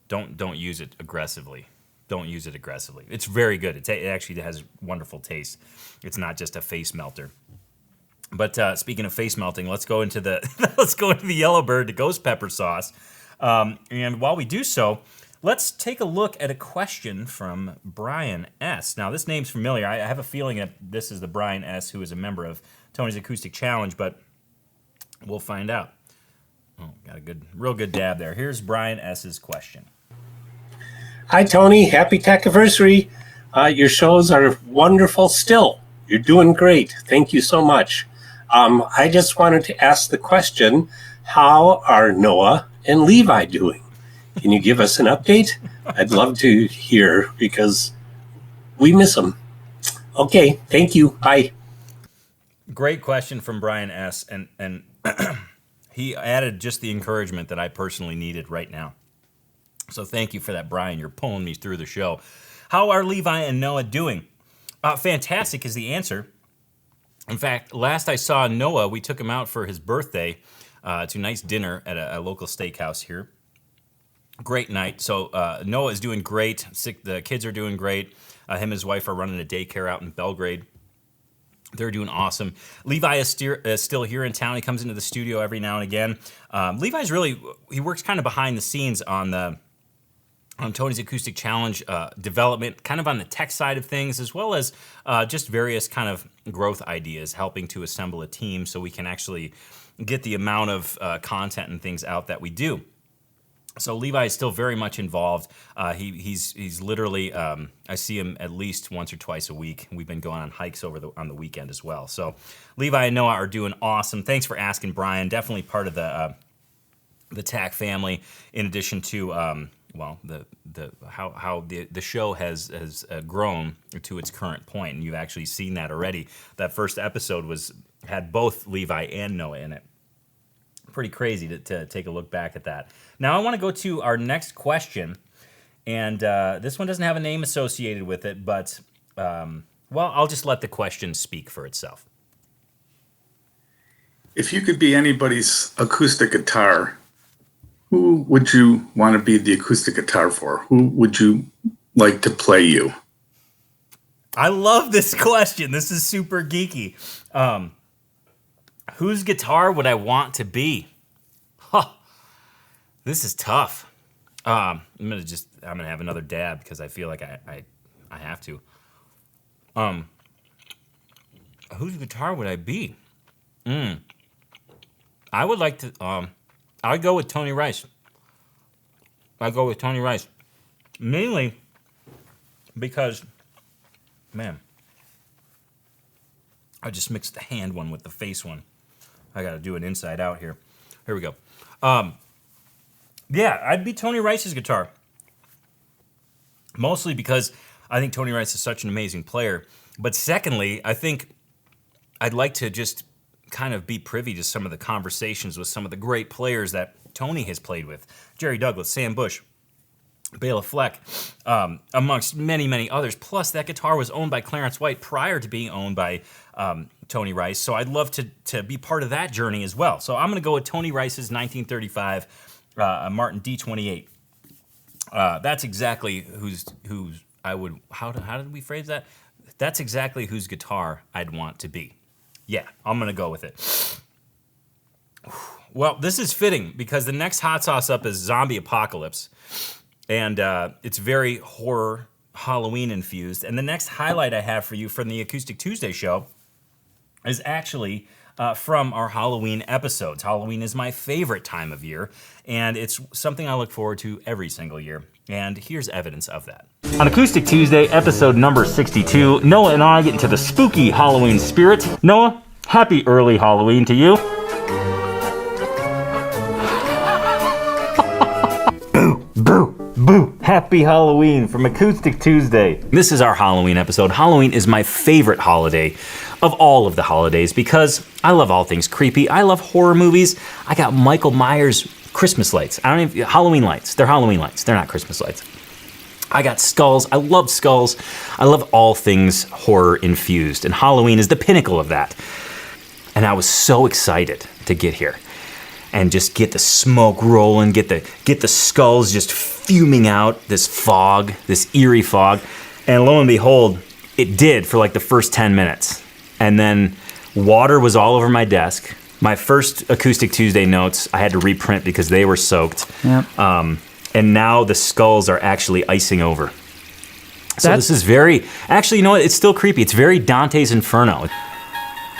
don't use it aggressively. Don't use it aggressively. It's very good. It actually has wonderful taste. It's not just a face melter. But speaking of face melting, let's go into the Yellowbird, the ghost pepper sauce. And while we do so, let's take a look at a question from Brian S. Now, this name's familiar. I have a feeling that this is the Brian S. who is a member of Tony's Acoustic Challenge, but we'll find out. Oh, got a real good dab there. Here's Brian S.'s question. Hi, Tony. Happy Tachiversary. Your shows are wonderful still. You're doing great. Thank you so much. I just wanted to ask the question, how are Noah and Levi doing? Can you give us an update? I'd love to hear because we miss them. Okay, thank you. Bye. Great question from Brian S. And he added just the encouragement that I personally needed right now. So thank you for that, Brian. You're pulling me through the show. How are Levi and Noah doing? Fantastic is the answer. In fact, last I saw Noah, we took him out for his birthday to a nice dinner at a local steakhouse here. Great night. So Noah is doing great. The kids are doing great. Him and his wife are running a daycare out in Belgrade. They're doing awesome. Levi is still here in town. He comes into the studio every now and again. Levi's he works kind of behind the scenes on Tony's Acoustic Challenge development, kind of on the tech side of things, as well as just various kind of growth ideas, helping to assemble a team so we can actually get the amount of content and things out that we do. So Levi is still very much involved. He's literally, I see him at least once or twice a week. We've been going on hikes on the weekend as well. So Levi and Noah are doing awesome. Thanks for asking, Brian. Definitely part of the TAC family, in addition to how the show has grown to its current point, and you've actually seen that already. That first episode had both Levi and Noah in it. Pretty crazy to take a look back at that. Now I want to go to our next question, and this one doesn't have a name associated with it, but I'll just let the question speak for itself. If you could be anybody's acoustic guitar, who would you want to be the acoustic guitar for? Who would you like to play you? I love this question. This is super geeky. Whose guitar would I want to be? This is tough. I'm gonna have another dab because I feel like I have to. Whose guitar would I be? I would like to. I'd go with Tony Rice. Mainly because, man, I just mixed the hand one with the face one. I got to do it inside out here. Here we go. Yeah, I'd be Tony Rice's guitar. Mostly because I think Tony Rice is such an amazing player. But secondly, I think I'd like to just kind of be privy to some of the conversations with some of the great players that Tony has played with. Jerry Douglas, Sam Bush, Bela Fleck, amongst many, many others. Plus, that guitar was owned by Clarence White prior to being owned by Tony Rice. So I'd love to be part of that journey as well. So I'm going to go with Tony Rice's 1935 Martin D28. That's exactly who's I would. How did we phrase that? That's exactly whose guitar I'd want to be. Yeah, I'm going to go with it. Well, this is fitting because the next hot sauce up is Zombie Apocalypse. And it's very horror, Halloween infused. And the next highlight I have for you from the Acoustic Tuesday show is actually from our Halloween episodes. Halloween is my favorite time of year, and it's something I look forward to every single year. And here's evidence of that. On Acoustic Tuesday, episode number 62, Noah and I get into the spooky Halloween spirit. Noah, happy early Halloween to you. Happy Halloween from Acoustic Tuesday. This is our Halloween episode. Halloween is my favorite holiday of all of the holidays because I love all things creepy. I love horror movies. I got Michael Myers Christmas lights. Halloween lights. They're Halloween lights. They're not Christmas lights. I got skulls. I love skulls. I love all things horror infused, and Halloween is the pinnacle of that. And I was so excited to get here and just get the smoke rolling, get the skulls just fuming out, this fog, this eerie fog. And lo and behold, it did for like the first 10 minutes. And then water was all over my desk. My first Acoustic Tuesday notes, I had to reprint because they were soaked. Yep. And now the skulls are actually icing over. So this is very, actually, you know what? It's still creepy. It's very Dante's Inferno.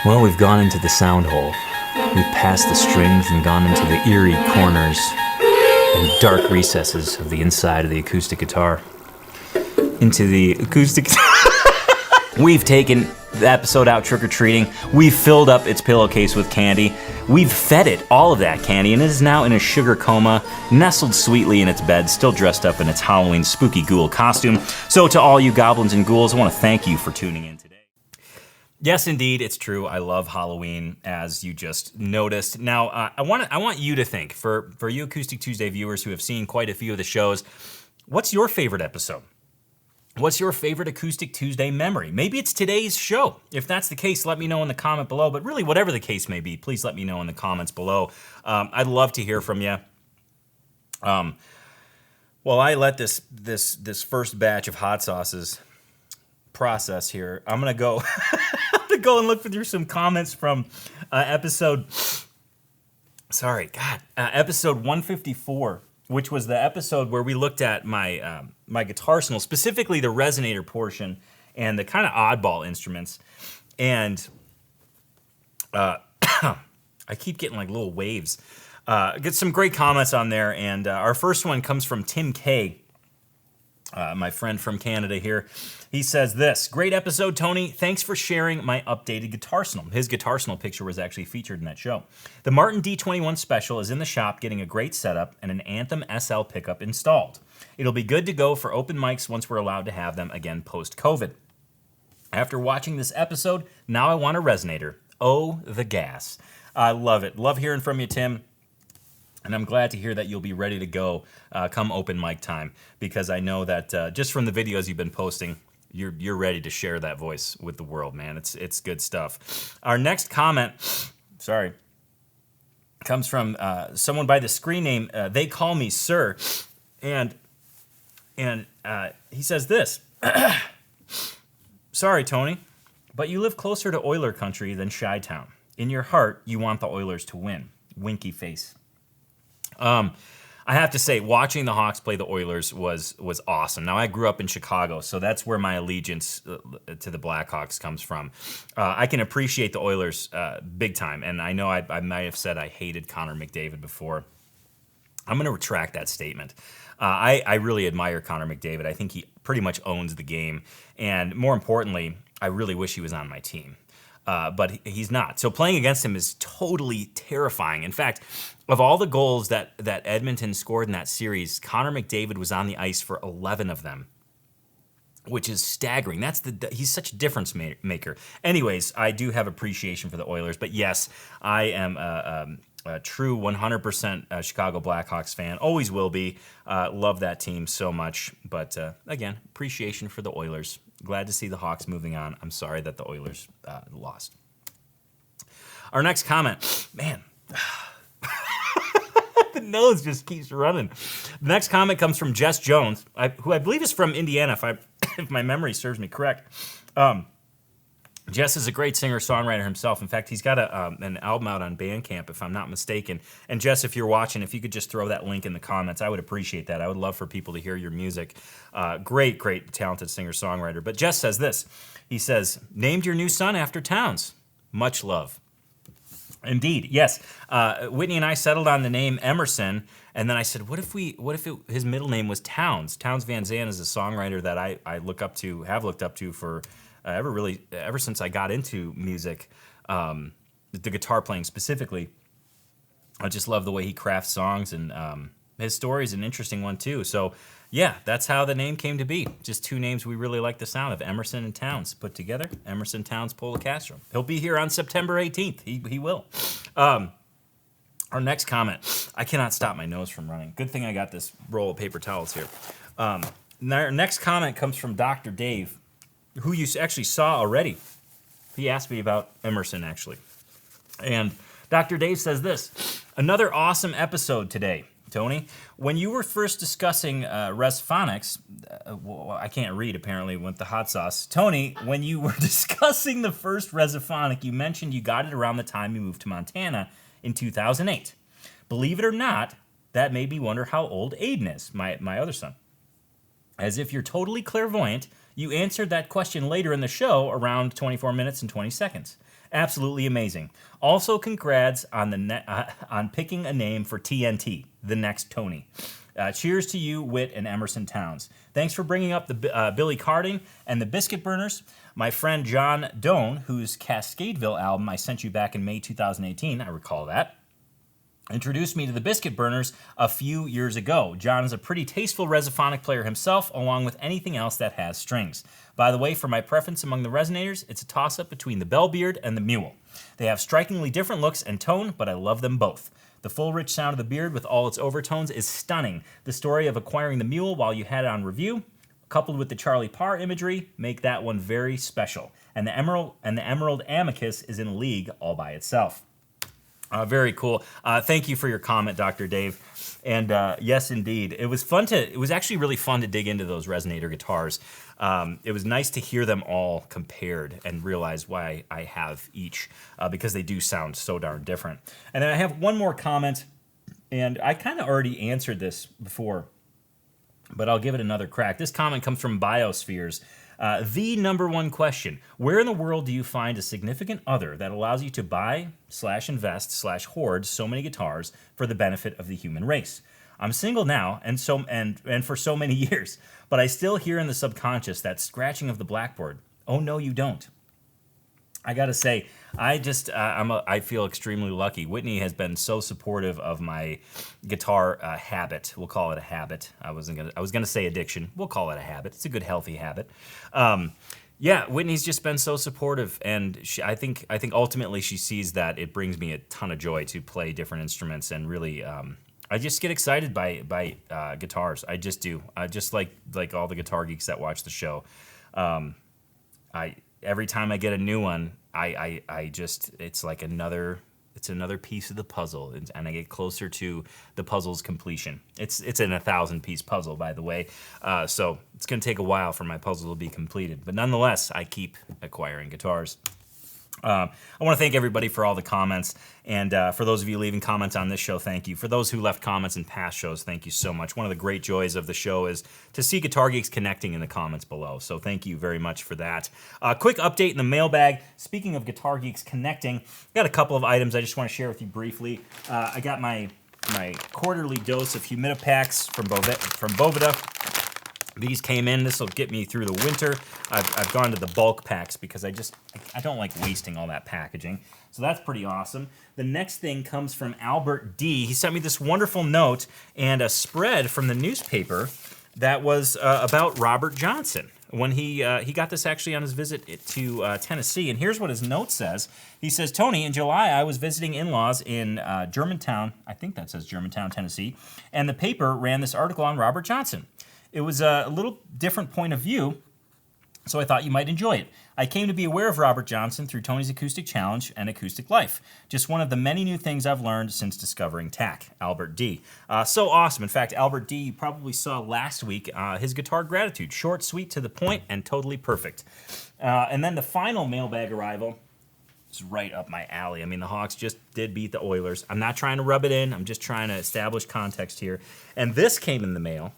Well, we've gone into the sound hole. We've passed the strings and gone into the eerie corners and dark recesses of the inside of the acoustic guitar. Into the acoustic... We've taken the episode out trick-or-treating. We've filled up its pillowcase with candy. We've fed it all of that candy, and it is now in a sugar coma, nestled sweetly in its bed, still dressed up in its Halloween spooky ghoul costume. So to all you goblins and ghouls, I want to thank you for tuning in today. Yes, indeed, it's true. I love Halloween, as you just noticed. Now, I want you to think, for you Acoustic Tuesday viewers who have seen quite a few of the shows, what's your favorite episode? What's your favorite Acoustic Tuesday memory? Maybe it's today's show. If that's the case, let me know in the comment below. But really, whatever the case may be, please let me know in the comments below. I'd love to hear from you. While I let this first batch of hot sauces process here, I'm gonna go and look through some comments from episode 154, which was the episode where we looked at my my guitar arsenal, specifically the resonator portion and the kind of oddball instruments. And I keep getting like little waves. Get some great comments on there, and our first one comes from Tim K, my friend from Canada here. He says this: great episode, Tony. Thanks for sharing my updated guitar arsenal. His guitar arsenal picture was actually featured in that show. The Martin D21 Special is in the shop getting a great setup and an Anthem SL pickup installed. It'll be good to go for open mics once we're allowed to have them again post-COVID. After watching this episode, now I want a resonator. Oh, the gas. I love it. Love hearing from you, Tim. And I'm glad to hear that you'll be ready to go come open mic time, because I know that just from the videos you've been posting, you're ready to share that voice with the world, man. It's good stuff. Our next comment, comes from someone by the screen name They Call Me Sir, and he says this: sorry, Tony, but you live closer to Oiler country than Chi-Town. In your heart, you want the Oilers to win. Winky face. I have to say, watching the Hawks play the Oilers was awesome. Now, I grew up in Chicago, so that's where my allegiance to the Blackhawks comes from. I can appreciate the Oilers big time, and I know I might have said I hated Connor McDavid before. I'm going to retract that statement. I really admire Connor McDavid. I think he pretty much owns the game, and more importantly, I really wish he was on my team. But he's not. So playing against him is totally terrifying. In fact, of all the goals that Edmonton scored in that series, Connor McDavid was on the ice for 11 of them, which is staggering. He's such a difference maker. Anyways, I do have appreciation for the Oilers, but yes, I am a true 100% Chicago Blackhawks fan. Always will be. Love that team so much. But again, appreciation for the Oilers. Glad to see the Hawks moving on. I'm sorry that the Oilers lost. Our next comment, man, the nose just keeps running. The next comment comes from Jess Jones, who I believe is from Indiana, if my memory serves me correct. Jess is a great singer-songwriter himself. In fact, he's got an album out on Bandcamp, if I'm not mistaken. And Jess, if you're watching, if you could just throw that link in the comments, I would appreciate that. I would love for people to hear your music. Great, talented singer-songwriter. But Jess says this. He says, named your new son after Towns. Much love. Indeed, yes. Whitney and I settled on the name Emerson, and then I said, what if his middle name was Towns? Towns Van Zandt is a songwriter that I have looked up to for ever since I got into music, the guitar playing specifically. I just love the way he crafts songs, and his story is an interesting one too. So yeah, that's how the name came to be. Just two names we really like the sound of, Emerson and Towns put together. Emerson Towns Policastrum. He'll be here on September 18th. He will. Our next comment. I cannot stop my nose from running. Good thing I got this roll of paper towels here. Our next comment comes from Dr. Dave, who you actually saw already. He asked me about Emerson, actually. And Dr. Dave says this: another awesome episode today, Tony. When you were first discussing resphonics, I can't read apparently with the hot sauce. Tony, when you were discussing the first resophonic, you mentioned you got it around the time you moved to Montana in 2008. Believe it or not, that made me wonder how old Aiden is, my other son. As if you're totally clairvoyant, you answered that question later in the show, around 24 minutes and 20 seconds. Absolutely amazing. Also, congrats on on picking a name for TNT, the next Tony. Cheers to you, Whit, and Emerson Towns. Thanks for bringing up the Billy Carding and the Biscuit Burners. My friend John Doan, whose Cascadeville album I sent you back in May 2018, I recall that, introduced me to the Biscuit Burners a few years ago. John is a pretty tasteful resophonic player himself, along with anything else that has strings. By the way, for my preference among the resonators, it's a toss-up between the Bellbeard and the Mule. They have strikingly different looks and tone, but I love them both. The full rich sound of the Beard with all its overtones is stunning. The story of acquiring the Mule while you had it on review, coupled with the Charlie Parr imagery, make that one very special. And the Emerald Amicus is in a league all by itself. Very cool. Thank you for your comment, Dr. Dave. And yes, indeed, it was actually really fun to dig into those resonator guitars. It was nice to hear them all compared and realize why I have each, because they do sound so darn different. And then I have one more comment, and I kind of already answered this before, but I'll give it another crack. This comment comes from Biospheres. The number one question: where in the world do you find a significant other that allows you to buy /invest /hoard so many guitars for the benefit of the human race? I'm single now, and for so many years, but I still hear in the subconscious that scratching of the blackboard. Oh no, you don't. I gotta say, I feel extremely lucky. Whitney has been so supportive of my guitar habit. We'll call it a habit. I was gonna say addiction. We'll call it a habit. It's a good, healthy habit. Yeah, Whitney's just been so supportive, and I think ultimately she sees that it brings me a ton of joy to play different instruments, and really, I just get excited by guitars. I just do. Just like all the guitar geeks that watch the show. Every time I get a new one, it's like another piece of the puzzle, and I get closer to the puzzle's completion. It's an 1,000-piece puzzle, by the way, so it's going to take a while for my puzzle to be completed. But nonetheless, I keep acquiring guitars. I want to thank everybody for all the comments, and for those of you leaving comments on this show, thank you. For those who left comments in past shows, thank you so much. One of the great joys of the show is to see Guitar Geeks connecting in the comments below, so thank you very much for that. Quick update in the mailbag. Speaking of Guitar Geeks connecting, I've got a couple of items I just want to share with you briefly. I got my quarterly dose of Humidipacks from Boveda. These came in. This will get me through the winter. I've gone to the bulk packs because I don't like wasting all that packaging. So that's pretty awesome. The next thing comes from Albert D. He sent me this wonderful note and a spread from the newspaper that was about Robert Johnson. When he got this actually on his visit to Tennessee. And here's what his note says. He says, Tony, in July I was visiting in-laws in Germantown, I think that says Germantown, Tennessee, and the paper ran this article on Robert Johnson. It was a little different point of view, so I thought you might enjoy it. I came to be aware of Robert Johnson through Tony's Acoustic Challenge and Acoustic Life. Just one of the many new things I've learned since discovering TAC. Albert D. So awesome. In fact, Albert D. you probably saw last week his Guitar Gratitude. Short, sweet, to the point, and totally perfect. And then the final mailbag arrival is right up my alley. I mean, the Hawks just did beat the Oilers. I'm not trying to rub it in. I'm just trying to establish context here. And this came in the mail.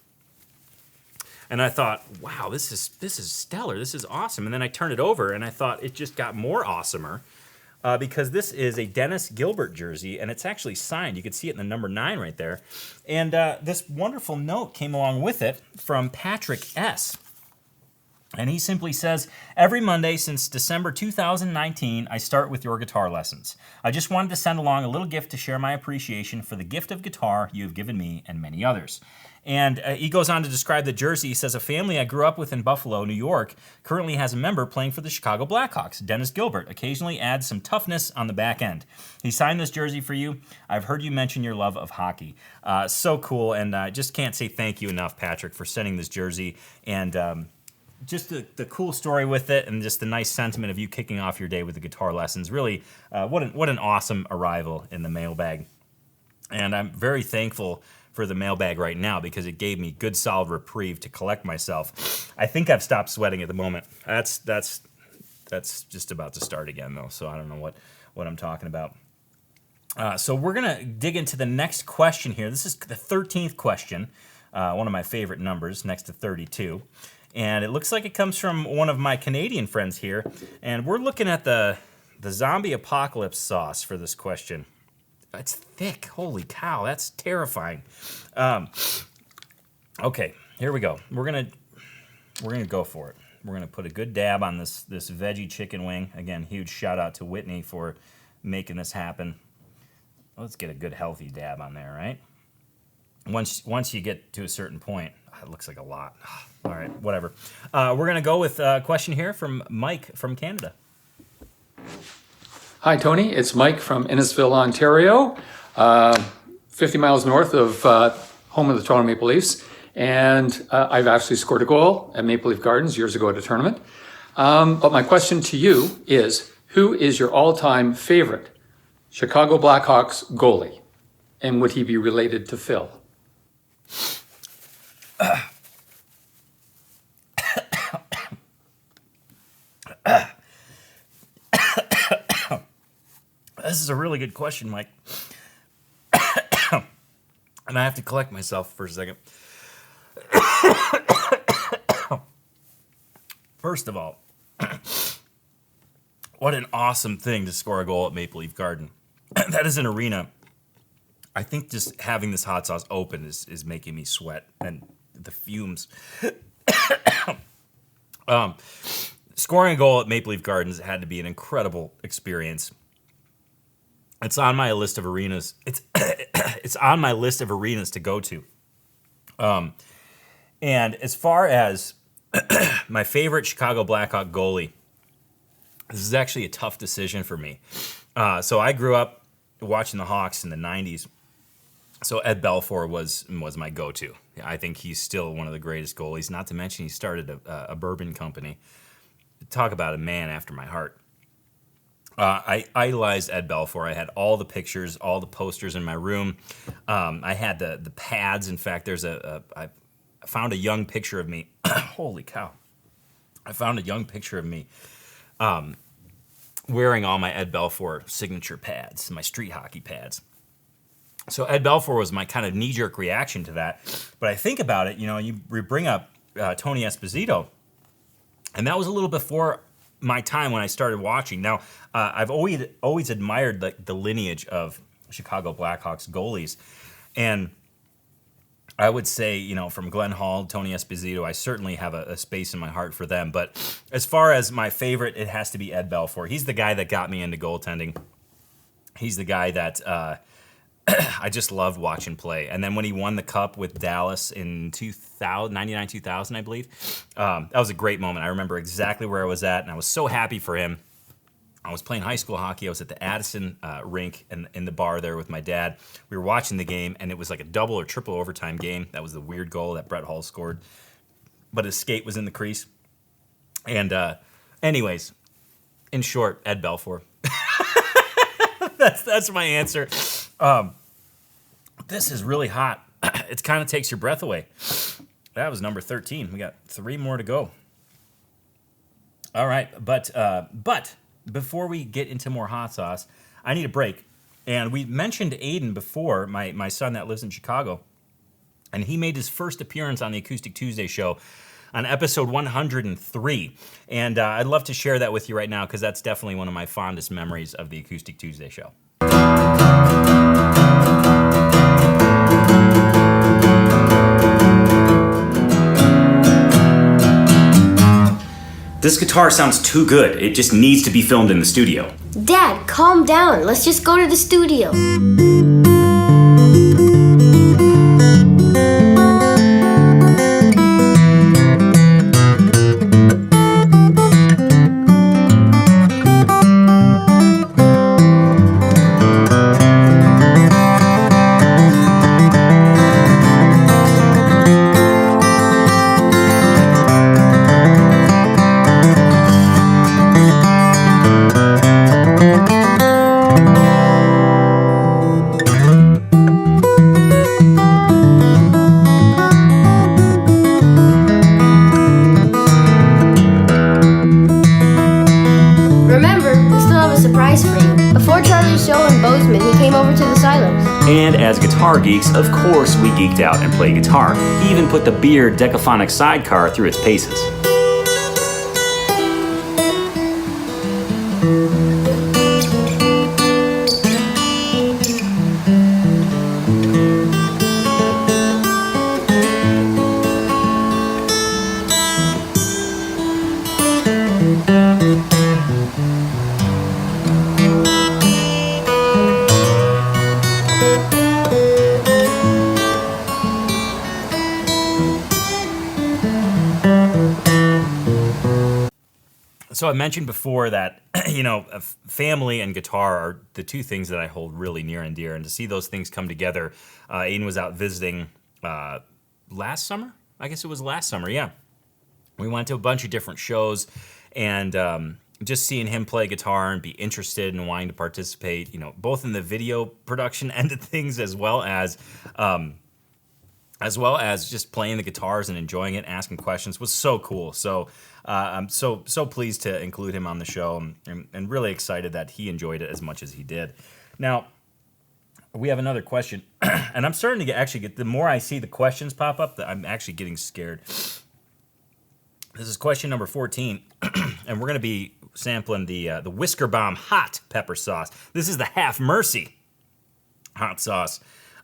And I thought, wow, this is stellar. This is awesome. And then I turned it over, and I thought it just got more awesomer because this is a Dennis Gilbert jersey, and it's actually signed. You can see it in the number 9 right there. And this wonderful note came along with it from Patrick S. And he simply says, every Monday since December 2019, I start with your guitar lessons. I just wanted to send along a little gift to share my appreciation for the gift of guitar you have given me and many others. And he goes on to describe the jersey. He says, a family I grew up with in Buffalo, New York, currently has a member playing for the Chicago Blackhawks, Dennis Gilbert, occasionally adds some toughness on the back end. He signed this jersey for you. I've heard you mention your love of hockey. So cool, and I just can't say thank you enough, Patrick, for sending this jersey. And just the cool story with it, and just the nice sentiment of you kicking off your day with the guitar lessons. Really, what an awesome arrival in the mailbag. And I'm very thankful for the mailbag right now because it gave me good solid reprieve to collect myself. I think I've stopped sweating at the moment. That's just about to start again though, so I don't know what I'm talking about. So we're gonna dig into the next question here. This is the 13th question, one of my favorite numbers next to 32. And it looks like it comes from one of my Canadian friends here. And we're looking at the zombie apocalypse sauce for this question. It's thick. Holy cow, that's terrifying. Okay, here we go. We're gonna go for it. We're gonna put a good dab on this veggie chicken wing. Again, huge shout out to Whitney for making this happen. Let's get a good healthy dab on there, right? Once you get to a certain point, it looks like a lot. All right, whatever. We're gonna go with a question here from Mike from Canada. Hi, Tony. It's Mike from Innisfil, Ontario, 50 miles north of home of the Toronto Maple Leafs. And I've actually scored a goal at Maple Leaf Gardens years ago at a tournament. But my question to you is, who is your all-time favorite Chicago Blackhawks goalie? And would he be related to Phil? This is a really good question, Mike. And I have to collect myself for a second. First of all, what an awesome thing to score a goal at Maple Leaf Garden. That is an arena. I think just having this hot sauce open is making me sweat, and the fumes. Scoring a goal at Maple Leaf Gardens had to be an incredible experience. It's on my list of arenas. It's on my list of arenas to go to. And as far as my favorite Chicago Blackhawk goalie, this is actually a tough decision for me. So I grew up watching the Hawks in the 90s. So Ed Belfour was my go-to. I think he's still one of the greatest goalies, not to mention he started a bourbon company. Talk about a man after my heart. I idolized Ed Belfour. I had all the pictures, all the posters in my room. I had the pads. In fact, I found a young picture of me. Holy cow. I found a young picture of me wearing all my Ed Belfour signature pads, my street hockey pads. So Ed Belfour was my kind of knee-jerk reaction to that. But I think about it, you bring up Tony Esposito, and that was a little before my time when I started watching. Now, I've always admired the lineage of Chicago Blackhawks goalies. And I would say, from Glenn Hall, Tony Esposito, I certainly have a space in my heart for them. But as far as my favorite, it has to be Ed Belfour. He's the guy that got me into goaltending. He's the guy that I just loved watching play. And then when he won the Cup with Dallas in 99-2000, I believe, that was a great moment. I remember exactly where I was at, and I was so happy for him. I was playing high school hockey. I was at the Addison rink in the bar there with my dad. We were watching the game, and it was like a double or triple overtime game. That was the weird goal that Brett Hull scored. But his skate was in the crease. And anyways, in short, Ed Belfour. That's my answer. This is really hot. It kind of takes your breath away. That was number 13. We got 3 more to go. All right, but before we get into more hot sauce, I need a break. And we mentioned Aiden before, my son that lives in Chicago, and he made his first appearance on the Acoustic Tuesday show on episode 103. And I'd love to share that with you right now because that's definitely one of my fondest memories of the Acoustic Tuesday show. This guitar sounds too good. It just needs to be filmed in the studio. Dad, calm down. Let's just go to the studio. And as guitar geeks, of course we geeked out and played guitar. He even put the Beard decaphonic sidecar through its paces. So I mentioned before that, family and guitar are the two things that I hold really near and dear. And to see those things come together, Aiden was out visiting last summer. I guess it was last summer, yeah. We went to a bunch of different shows, and just seeing him play guitar and be interested and wanting to participate, both in the video production end of things as well as just playing the guitars and enjoying it, asking questions, was so cool. So I'm so pleased to include him on the show, and really excited that he enjoyed it as much as he did. Now, we have another question, and I'm starting to get the more I see the questions pop up, I'm actually getting scared. This is question number 14, and we're going to be sampling the Whisker Bomb hot pepper sauce. This is the Half Mercy hot sauce,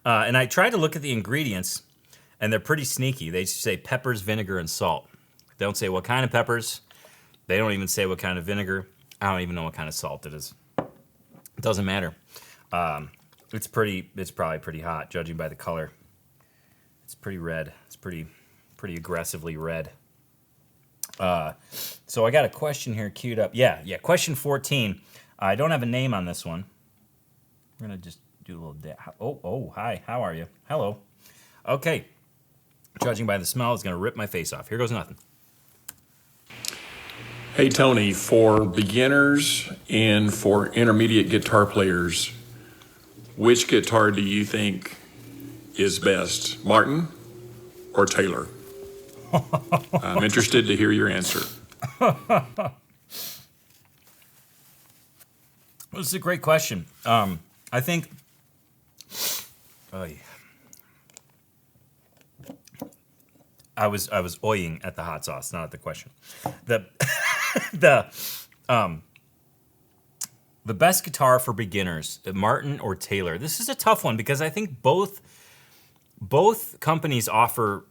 and I tried to look at the ingredients, and they're pretty sneaky. They say peppers, vinegar, and salt. They don't say what kind of peppers. They don't even say what kind of vinegar. I don't even know what kind of salt it is. It doesn't matter. It's probably pretty hot, judging by the color. It's pretty red. It's pretty aggressively red. So I got a question here queued up. Yeah. Question 14. I don't have a name on this one. We're gonna just do a little. Hi. How are you? Hello. Okay. Judging by the smell, it's gonna rip my face off. Here goes nothing. Hey Tony, for beginners and for intermediate guitar players, which guitar do you think is best, Martin or Taylor? I'm interested to hear your answer. This is a great question. I think. I was oying at the hot sauce, not at the question. The best guitar for beginners, Martin or Taylor. This is a tough one because I think both companies offer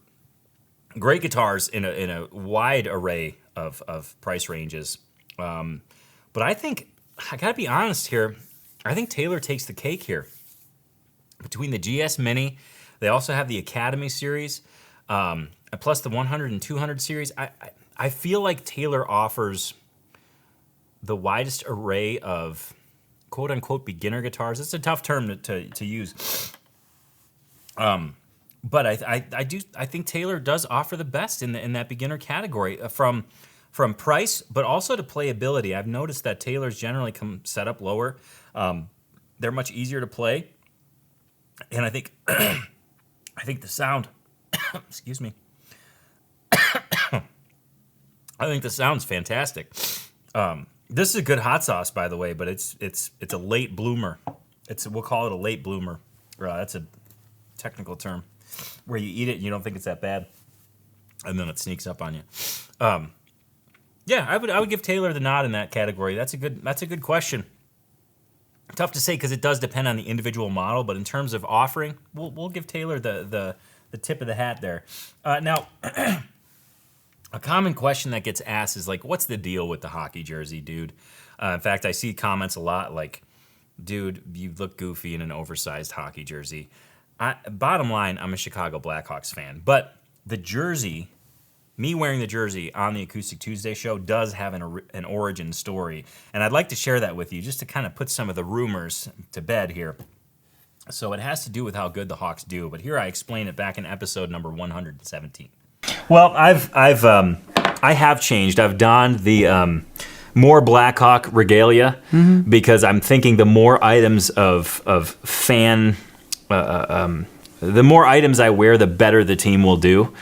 great guitars in a wide array of price ranges. But I think, I gotta be honest here, I think Taylor takes the cake here. Between the GS Mini, they also have the Academy series, plus the 100 and 200 series. I feel like Taylor offers the widest array of quote-unquote beginner guitars. It's a tough term to use. But I think Taylor does offer the best in that beginner category from price, but also to playability. I've noticed that Taylors generally come set up lower. They're much easier to play, and I think the sound. Excuse me. I think the sound's fantastic. This is a good hot sauce, by the way, but it's a late bloomer. We'll call it a late bloomer. That's a technical term, where you eat it and you don't think it's that bad, and then it sneaks up on you. Yeah, I would give Taylor the nod in that category. That's a good question. Tough to say because it does depend on the individual model, but in terms of offering, we'll give Taylor the tip of the hat there. Now, a common question that gets asked is like, what's the deal with the hockey jersey, dude? In fact, I see comments a lot like, dude, you look goofy in an oversized hockey jersey. Bottom line, I'm a Chicago Blackhawks fan, but the jersey, me wearing the jersey on the Acoustic Tuesday show does have an origin story, and I'd like to share that with you just to kind of put some of the rumors to bed here. So it has to do with how good the Hawks do, but here I explain it back in episode number 117. Well, I have changed. I've donned the more Blackhawk regalia because I'm thinking the more items of fan, the more items I wear, the better the team will do.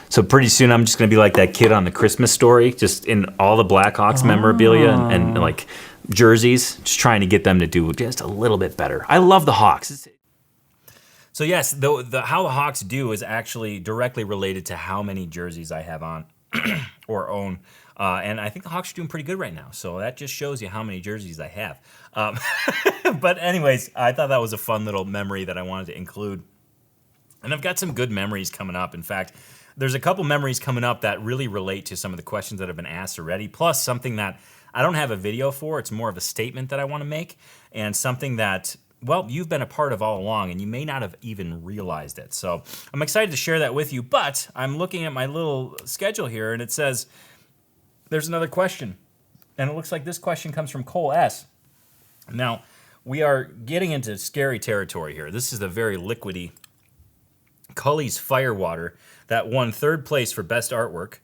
So pretty soon I'm just going to be like that kid on the Christmas Story, just in all the Blackhawks memorabilia and like jerseys, just trying to get them to do just a little bit better. I love the Hawks. So yes, the how the Hawks do is actually directly related to how many jerseys I have on or own. And I think the Hawks are doing pretty good right now. So that just shows you how many jerseys I have. But anyways, I thought that was a fun little memory that I wanted to include. And I've got some good memories coming up. In fact, there's a couple memories coming up that really relate to some of the questions that have been asked already, plus something that I don't have a video for. It's more of a statement that I want to make, and something that, well, you've been a part of all along, and you may not have even realized it. So I'm excited to share that with you, but I'm looking at my little schedule here, and it says there's another question, and it looks like this question comes from Cole S. Now, we are getting into scary territory here. This is the very liquidy Cully's Firewater that won third place for best artwork,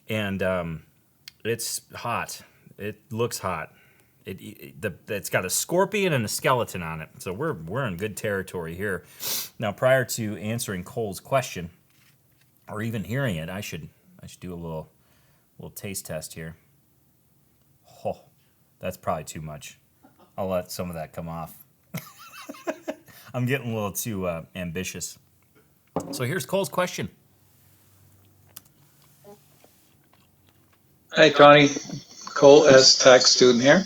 and it's hot. It looks hot. It's got a scorpion and a skeleton on it, so we're in good territory here. Now, prior to answering Cole's question, or even hearing it, I should do a little taste test here. Oh, that's probably too much. I'll let some of that come off. I'm getting a little too ambitious. So here's Cole's question. Hi, Tony. Cole S. Tech student here.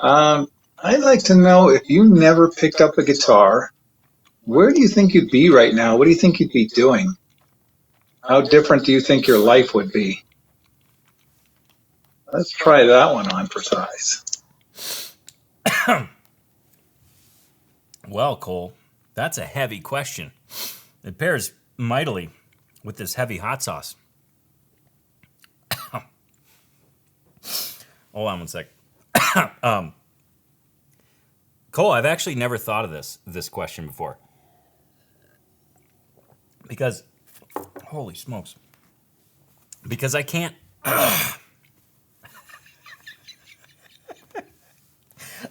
I'd like to know, if you never picked up a guitar, where do you think you'd be right now? What do you think you'd be doing? How different do you think your life would be? Let's try that one on for size. Well, Cole, that's a heavy question. It pairs mightily with this heavy hot sauce. Hold on one sec. Cole, I've actually never thought of this question before. Because, holy smokes. Because I can't...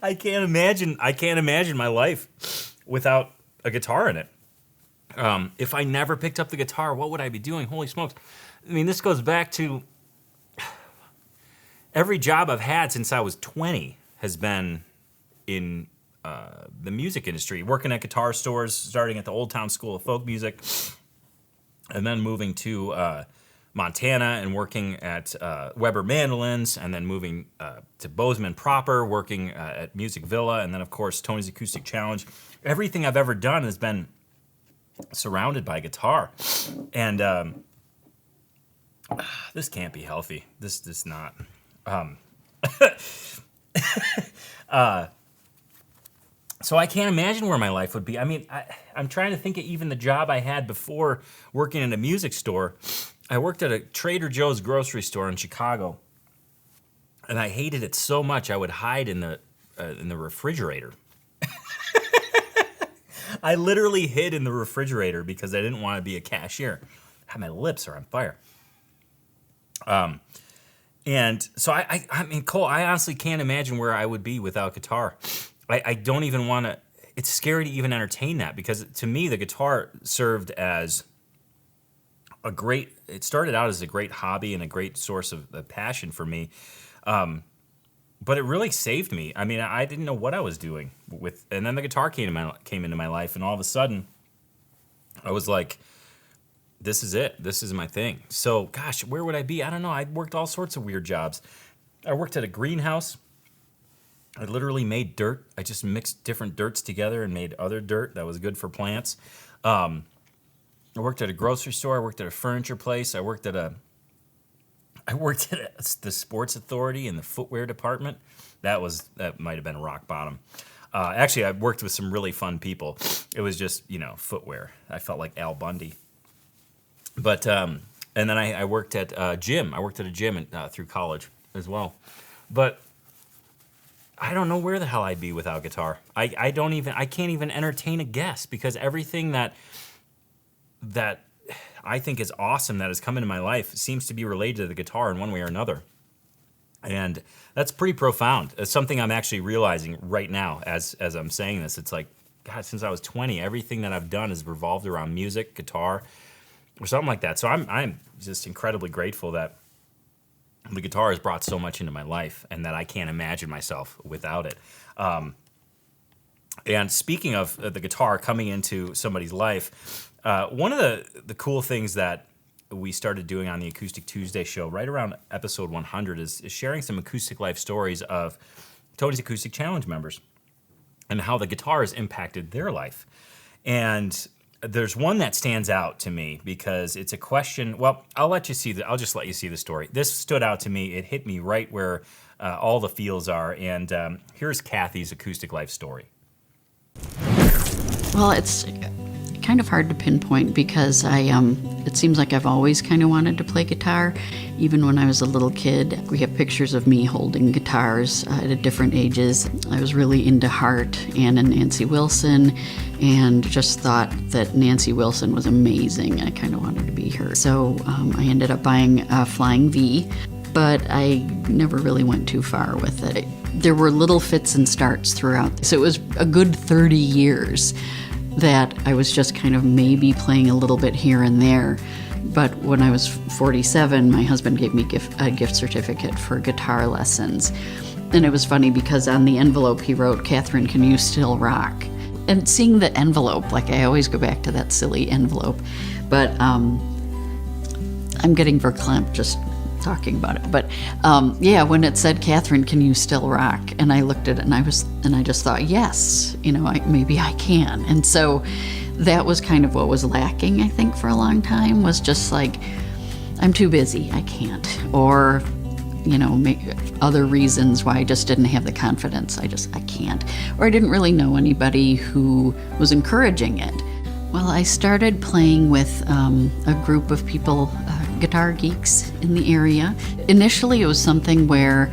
I can't imagine my life without a guitar in it. If I never picked up the guitar, what would I be doing? Holy smokes. I mean, this goes back to every job I've had since I was 20 has been in the music industry, working at guitar stores, starting at the Old Town School of Folk Music, and then moving to Montana and working at Weber Mandolins, and then moving to Bozeman proper, working at Music Villa, and then, of course, Tony's Acoustic Challenge. Everything I've ever done has been surrounded by guitar. And this can't be healthy. This is not. So I can't imagine where my life would be. I mean, I'm trying to think of even the job I had before working in a music store. I worked at a Trader Joe's grocery store in Chicago, and I hated it so much I would hide in the refrigerator. I literally hid in the refrigerator because I didn't want to be a cashier. My lips are on fire. And so I mean, Cole, I honestly can't imagine where I would be without guitar. I don't even want to. It's scary to even entertain that, because to me the guitar served as it started out as a great hobby and a great source of passion for me. But it really saved me. I mean, I didn't know what I was doing and then the guitar came into my life, and all of a sudden I was like, this is it. This is my thing. So, gosh, where would I be? I don't know. I worked all sorts of weird jobs. I worked at a greenhouse. I literally made dirt. I just mixed different dirts together and made other dirt that was good for plants. I worked at a grocery store. I worked at a furniture place. I worked at I worked at the Sports Authority in the footwear department. That might have been rock bottom. Actually, I worked with some really fun people. It was just, footwear. I felt like Al Bundy. But and then I worked at a gym. I worked at a gym through college as well. But I don't know where the hell I'd be without guitar. I can't even entertain a guess, because everything that I think is awesome that has come into my life seems to be related to the guitar in one way or another. And that's pretty profound. It's something I'm actually realizing right now as I'm saying this. It's like, God, since I was 20, everything that I've done has revolved around music, guitar, or something like that. So I'm just incredibly grateful that the guitar has brought so much into my life, and that I can't imagine myself without it. And speaking of the guitar coming into somebody's life, one of the cool things that we started doing on the Acoustic Tuesday show right around episode 100 is sharing some acoustic life stories of Tony's Acoustic Challenge members and how the guitar has impacted their life. And there's one that stands out to me because it's a question. Well, I'll just let you see the story. This stood out to me. It hit me right where all the feels are. And here's Kathy's acoustic life story. Well, it's kind of hard to pinpoint because it seems like I've always kind of wanted to play guitar. Even when I was a little kid, we have pictures of me holding guitars at different ages. I was really into Hart and Nancy Wilson, and just thought that Nancy Wilson was amazing. I kind of wanted to be her. So I ended up buying a Flying V, but I never really went too far with it. There were little fits and starts throughout. So it was a good 30 years that I was just kind of maybe playing a little bit here and there. But when I was 47, my husband gave me a gift certificate for guitar lessons. And it was funny because on the envelope he wrote, "Catherine, can you still rock?" And seeing the envelope, like I always go back to that silly envelope. But I'm getting verklempt just talking about it. But yeah, when it said, "Catherine, can you still rock?" And I looked at it and I just thought, yes, maybe I can. And so that was kind of what was lacking, I think, for a long time, was just like, I'm too busy, I can't. Or, other reasons why I just didn't have the confidence, I can't. Or I didn't really know anybody who was encouraging it. Well, I started playing with a group of people, guitar geeks in the area. Initially, it was something where,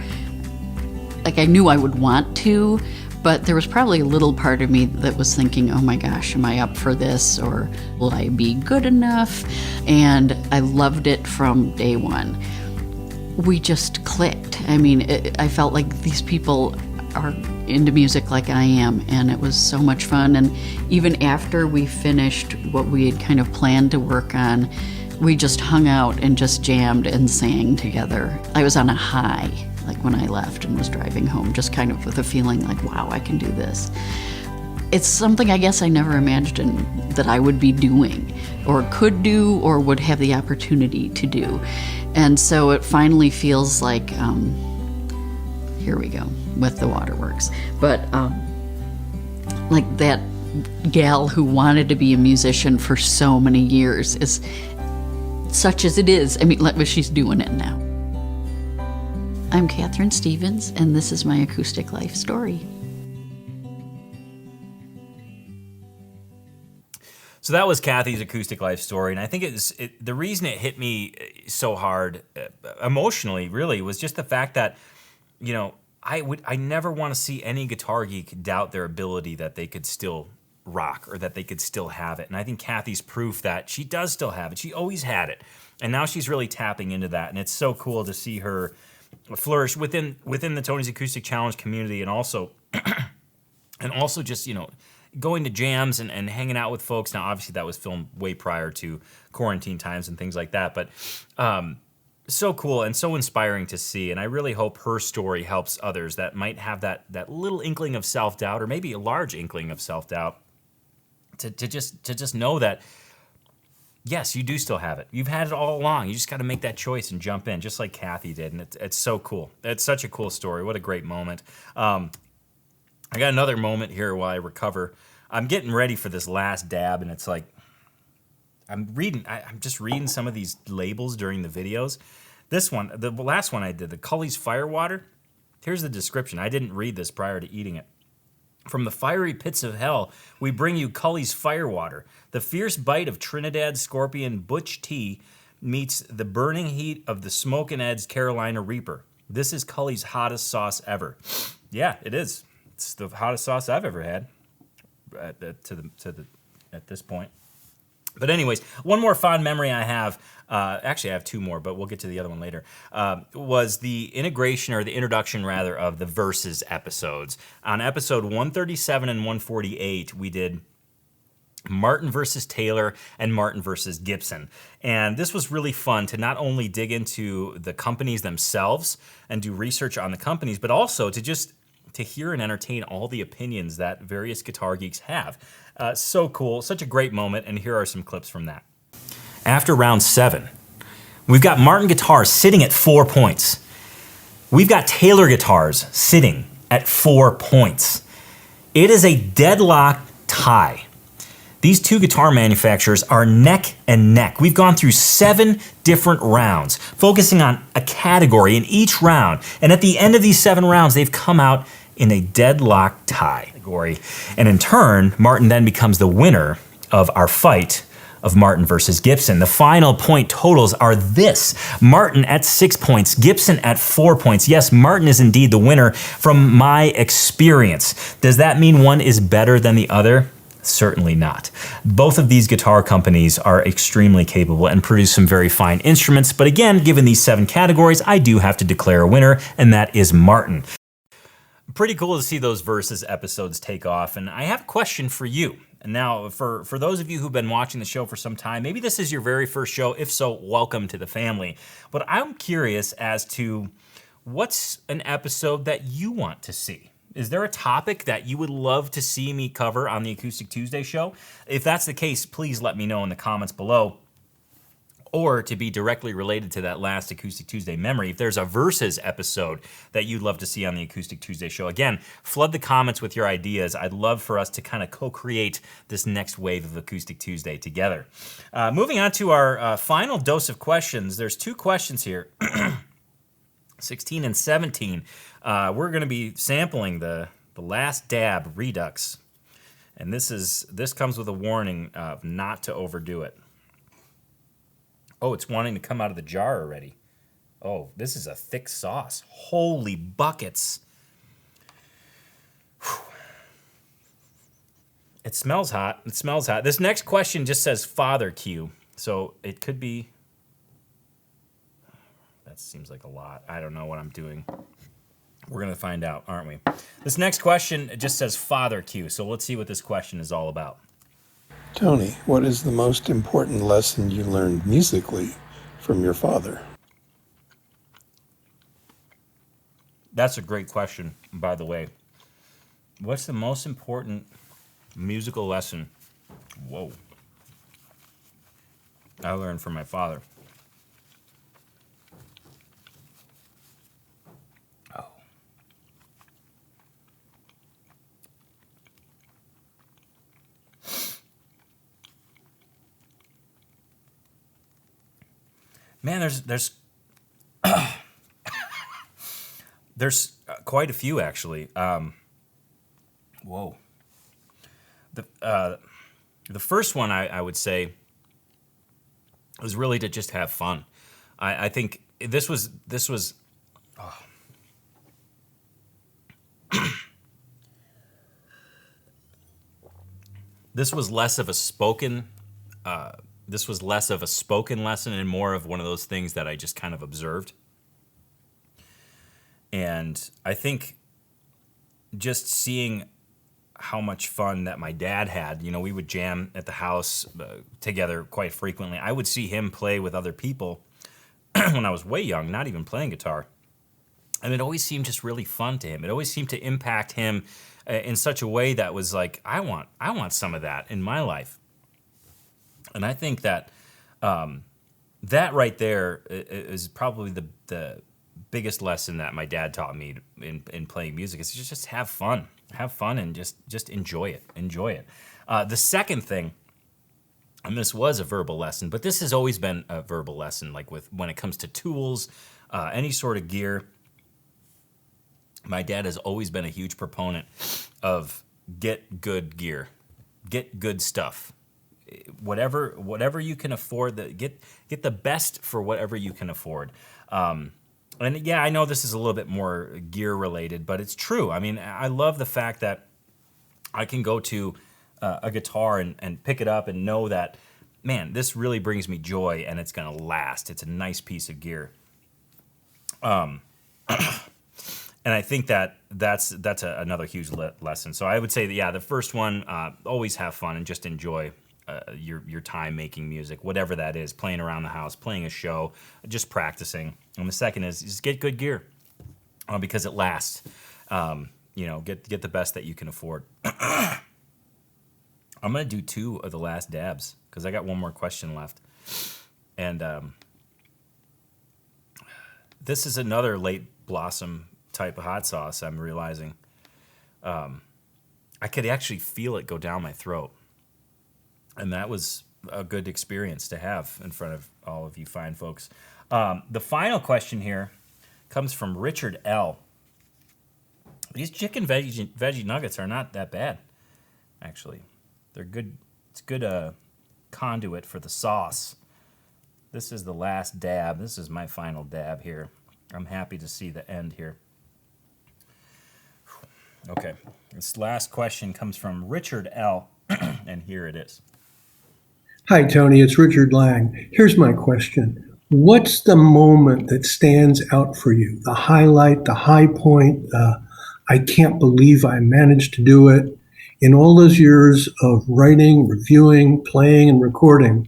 I knew I would want to, but there was probably a little part of me that was thinking, oh my gosh, am I up for this? Or will I be good enough? And I loved it from day one. We just clicked. I felt like these people are into music like I am, and it was so much fun. And even after we finished what we had kind of planned to work on, we just hung out and just jammed and sang together. I was on a high, when I left and was driving home, just kind of with a feeling like, wow, I can do this. It's something I guess I never imagined that I would be doing, or could do, or would have the opportunity to do. And so it finally feels like, here we go with the waterworks. But like that gal who wanted to be a musician for so many years is such as it is. She's doing it now. I'm Catherine Stevens, and this is my acoustic life story. So that was Kathy's acoustic life story, and I think the reason it hit me so hard emotionally, really, was just the fact that, I never want to see any guitar geek doubt their ability that they could still rock or that they could still have it. And I think Kathy's proof that she does still have it. She always had it, and now she's really tapping into that, and it's so cool to see her flourish within the Tony's Acoustic Challenge community, and also just going to jams and hanging out with folks. Now, obviously, that was filmed way prior to quarantine times and things like that, but so cool and so inspiring to see. And I really hope her story helps others that might have that little inkling of self-doubt, or maybe a large inkling of self-doubt, to just know that, yes, you do still have it. You've had it all along. You just got to make that choice and jump in, just like Kathy did. And it's so cool. It's such a cool story. What a great moment. I got another moment here while I recover. I'm getting ready for this last dab, and it's like I'm just reading some of these labels during the videos. This one, the last one I did, the Cully's Firewater. Here's the description. I didn't read this prior to eating it. From the fiery pits of hell, we bring you Cully's Firewater. The fierce bite of Trinidad Scorpion Butch Tea meets the burning heat of the Smoke and Ed's Carolina Reaper. This is Cully's hottest sauce ever. Yeah, it is. It's the hottest sauce I've ever had at this point. But anyways, one more fond memory I have, actually I have two more, but we'll get to the other one later, was the integration, or the introduction rather, of the Versus episodes. On episode 137 and 148, we did Martin versus Taylor and Martin versus Gibson. And this was really fun to not only dig into the companies themselves and do research on the companies, but also to hear and entertain all the opinions that various guitar geeks have. So cool, such a great moment, and here are some clips from that. After round 7, we've got Martin guitars sitting at 4 points. We've got Taylor guitars sitting at 4 points. It is a deadlock tie. These two guitar manufacturers are neck and neck. We've gone through 7 different rounds, focusing on a category in each round. And at the end of these 7 rounds, they've come out in a deadlock tie. And in turn, Martin then becomes the winner of our fight of Martin versus Gibson. The final point totals are this: Martin at 6 points, Gibson at 4 points. Yes, Martin is indeed the winner from my experience. Does that mean one is better than the other? Certainly not. Both of these guitar companies are extremely capable and produce some very fine instruments, but again, given these 7 categories, I do have to declare a winner, and that is Martin. Pretty cool to see those Versus episodes take off, and I have a question for you. And now, for those of you who've been watching the show for some time, maybe this is your very first show. If so, welcome to the family. But I'm curious as to what's an episode that you want to see. Is there a topic that you would love to see me cover on the Acoustic Tuesday show? If that's the case, please let me know in the comments below. Or to be directly related to that last Acoustic Tuesday memory, if there's a Versus episode that you'd love to see on the Acoustic Tuesday show, again, flood the comments with your ideas. I'd love for us to kind of co-create this next wave of Acoustic Tuesday together. Moving on to our final dose of questions. There's 2 questions here, 16 and 17. We're going to be sampling the Last Dab Redux. And this comes with a warning of not to overdo it. Oh, it's wanting to come out of the jar already. Oh, this is a thick sauce. Holy buckets. Whew. It smells hot. It smells hot. This next question just says Father Q. So it could be... That seems like a lot. I don't know what I'm doing. We're going to find out, aren't we? This next question just says Father Q. So let's see what this question is all about. Tony, what is the most important lesson you learned musically from your father? That's a great question, by the way. What's the most important musical lesson? Whoa. I learned from my father. Man, there's quite a few actually. Whoa. The first one I would say was really to just have fun. I think this was. Oh. This was less of a spoken. This was less of a spoken lesson and more of one of those things that I just kind of observed. And I think just seeing how much fun that my dad had, you know, we would jam at the house together quite frequently. I would see him play with other people when I was way young, not even playing guitar. And it always seemed just really fun to him. It always seemed to impact him in such a way that was like, I want some of that in my life. And I think that that right there is probably the biggest lesson that my dad taught me in playing music is just have fun and just enjoy it. The second thing And this was a verbal lesson, but this has always been a verbal lesson, like when it comes to tools, any sort of gear. My dad has always been a huge proponent of get good gear, get good stuff. Whatever you can afford, get the best for whatever you can afford. And yeah, I know this is a little bit more gear related, but it's true. I mean, I love the fact that I can go to a guitar and pick it up and know that, man, this really brings me joy and it's going to last. It's a nice piece of gear. And I think that's another huge lesson. So I would say that, yeah, the first one, always have fun and just enjoy your time making music, whatever that is, playing around the house, playing a show, just practicing. And the second is just get good gear because it lasts. Get the best that you can afford. I'm going to do 2 of the last dabs because I got one more question left. And this is another late blossom type of hot sauce, I'm realizing. I could actually feel it go down my throat. And that was a good experience to have in front of all of you fine folks. The final question here comes from Richard L. These chicken veggie nuggets are not that bad, actually. They're good. It's good conduit for the sauce. This is the last dab. This is my final dab here. I'm happy to see the end here. Okay, this last question comes from Richard L., and here it is. Hi, Tony. It's Richard Lang. Here's my question. What's the moment that stands out for you? The highlight, the high point, I can't believe I managed to do it. In all those years of writing, reviewing, playing, and recording,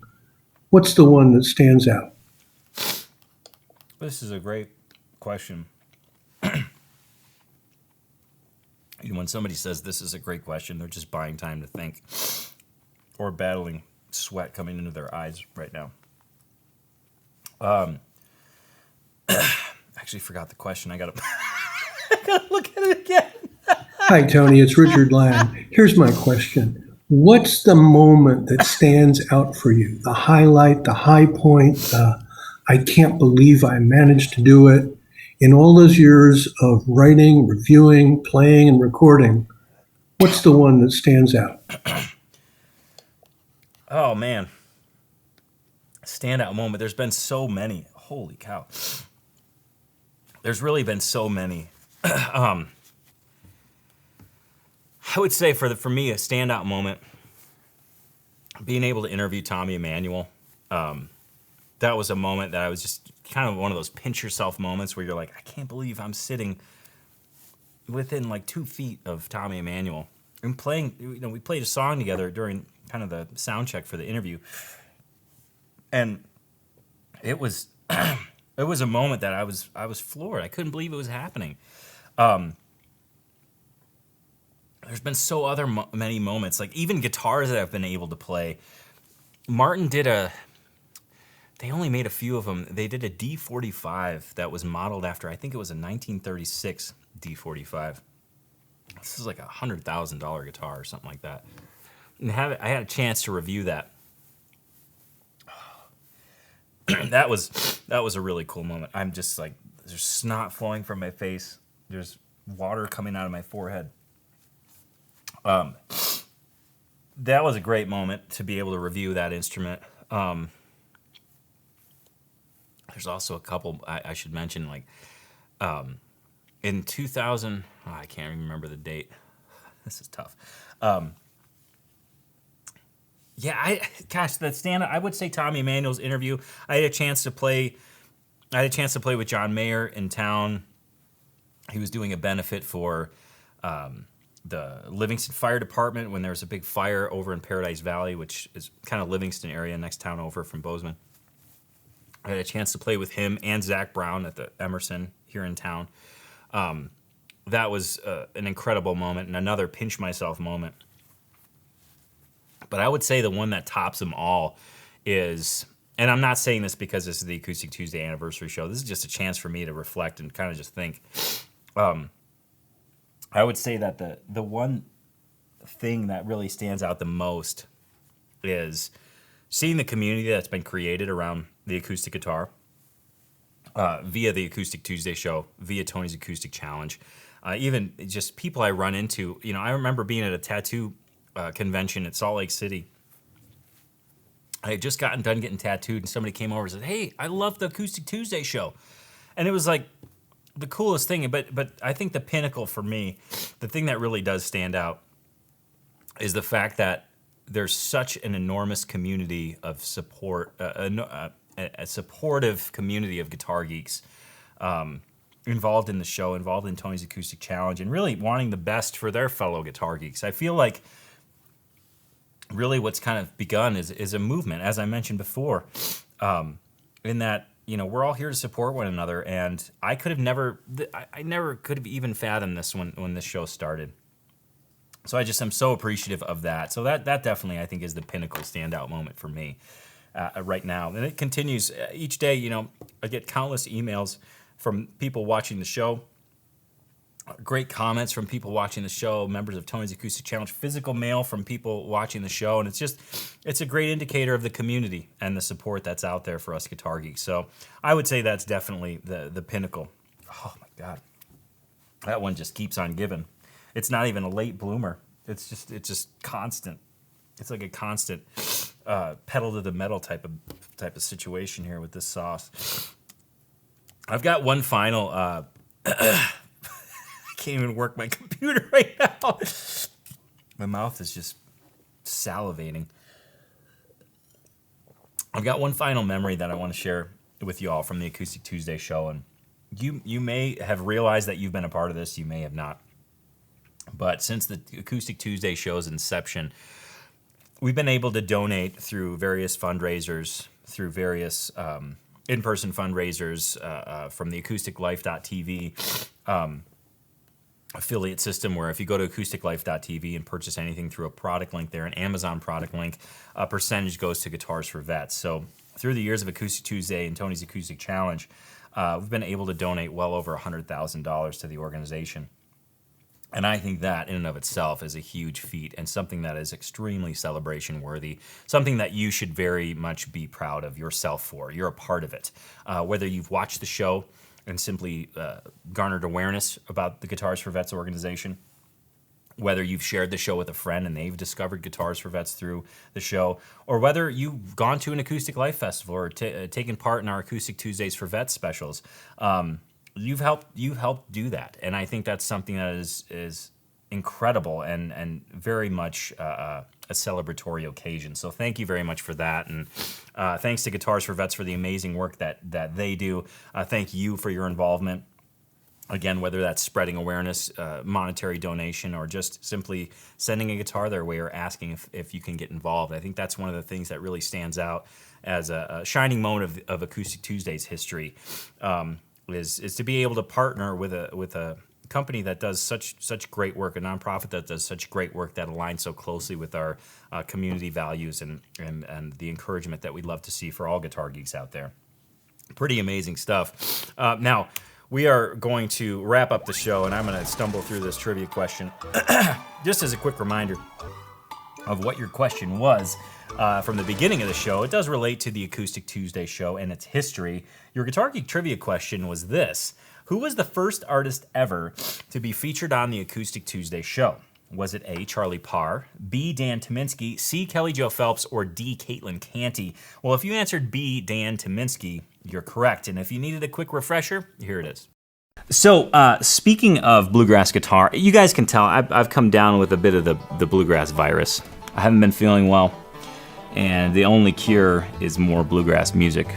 what's the one that stands out? This is a great question. When somebody says this is a great question, they're just buying time to think or battling sweat coming into their eyes right now. Actually forgot the question. I gotta look at it again. Hi, Tony. It's Richard Lang. Here's my question. What's the moment that stands out for you? The highlight, the high point, I can't believe I managed to do it. In all those years of writing, reviewing, playing, and recording, what's the one that stands out? Oh, man. Standout moment. There's been so many. Holy cow. There's really been so many. I would say for me, a standout moment, being able to interview Tommy Emmanuel. That was a moment that I was just kind of one of those pinch yourself moments where you're like, I can't believe I'm sitting within like 2 feet of Tommy Emmanuel and playing. We played a song together during kind of the sound check for the interview, and it was it was a moment that I was floored. I couldn't believe it was happening. There's been many moments, like even guitars that I've been able to play. Martin they only made a few of them. They did a D45 that was modeled after, I think it was a 1936 D45. This is like a $100,000 guitar or something like that. And I had a chance to review that. That was a really cool moment. I'm just like, there's snot flowing from my face. There's water coming out of my forehead. That was a great moment to be able to review that instrument. There's also a couple I should mention, like in 2000, I can't even remember the date. This is tough. That stand-up, I would say Tommy Emmanuel's interview. I had a chance to play with John Mayer in town. He was doing a benefit for the Livingston Fire Department when there was a big fire over in Paradise Valley, which is kind of Livingston area, next town over from Bozeman. I had a chance to play with him and Zach Brown at the Emerson here in town. That was an incredible moment and another pinch myself moment. But I would say the one that tops them all is, and I'm not saying this because this is the Acoustic Tuesday anniversary show. This is just a chance for me to reflect and kind of just think. I would say that the one thing that really stands out the most is seeing the community that's been created around the acoustic guitar via the Acoustic Tuesday show, via Tony's Acoustic Challenge, even just people I run into. You know, I remember being at a tattoo convention at Salt Lake City. I had just gotten done getting tattooed, and somebody came over and said, "Hey, I love the Acoustic Tuesday show," and it was like the coolest thing. But I think the pinnacle for me, the thing that really does stand out, is the fact that there's such an enormous community of support, a supportive community of guitar geeks involved in the show, involved in Tony's Acoustic Challenge, and really wanting the best for their fellow guitar geeks. I feel like really what's kind of begun is a movement, as I mentioned before, in that, you know, we're all here to support one another, and I never could have even fathomed this when this show started. So I'm so appreciative of that. So that definitely, I think, is the pinnacle standout moment for me right now. And it continues each day. You know, I get countless emails from people watching the show, great comments from people watching the show, members of Tony's Acoustic Challenge, physical mail from people watching the show, and it's a great indicator of the community and the support that's out there for us guitar geeks. So I would say that's definitely the pinnacle. Oh my God, that one just keeps on giving. It's not even a late bloomer. It's just constant. It's like a constant pedal to the metal type of situation here with this sauce. I've got one final. I can't even work my computer right now. My mouth is just salivating. I've got one final memory that I want to share with you all from the Acoustic Tuesday show, and you may have realized that you've been a part of this. You may have not. But since the Acoustic Tuesday show's inception, we've been able to donate through various fundraisers, through various in-person fundraisers from the acousticlife.tv affiliate system, where if you go to acousticlife.tv and purchase anything through a product link there, an Amazon product link, a percentage goes to Guitars for Vets. So through the years of Acoustic Tuesday and Tony's Acoustic Challenge, we've been able to donate well over $100,000 to the organization. And I think that in and of itself is a huge feat and something that is extremely celebration worthy, something that you should very much be proud of yourself for. You're a part of it. Whether you've watched the show and simply garnered awareness about the Guitars for Vets organization, whether you've shared the show with a friend and they've discovered Guitars for Vets through the show, or whether you've gone to an Acoustic Life Festival or taken part in our Acoustic Tuesdays for Vets specials, you've helped do that. And I think that's something that is incredible and very much a celebratory occasion. So thank you very much for that. And thanks to Guitars for Vets for the amazing work that they do. Thank you for your involvement. Again, whether that's spreading awareness, monetary donation, or just simply sending a guitar their way or asking if you can get involved. I think that's one of the things that really stands out as a shining moment of Acoustic Tuesday's history, is to be able to partner with a company that does such great work, a nonprofit that does such great work that aligns so closely with our community values and the encouragement that we'd love to see for all guitar geeks out there. Pretty amazing stuff. Now, we are going to wrap up the show, and I'm going to stumble through this trivia question. Just as a quick reminder of what your question was from the beginning of the show, it does relate to the Acoustic Tuesday show and its history. Your Guitar Geek trivia question was this: who was the first artist ever to be featured on the Acoustic Tuesday show? Was it A, Charlie Parr, B, Dan Tyminski, C, Kelly Jo Phelps, or D, Caitlin Canty? Well, if you answered B, Dan Tyminski, you're correct. And if you needed a quick refresher, here it is. So, speaking of bluegrass guitar, you guys can tell I've come down with a bit of the bluegrass virus. I haven't been feeling well, and the only cure is more bluegrass music.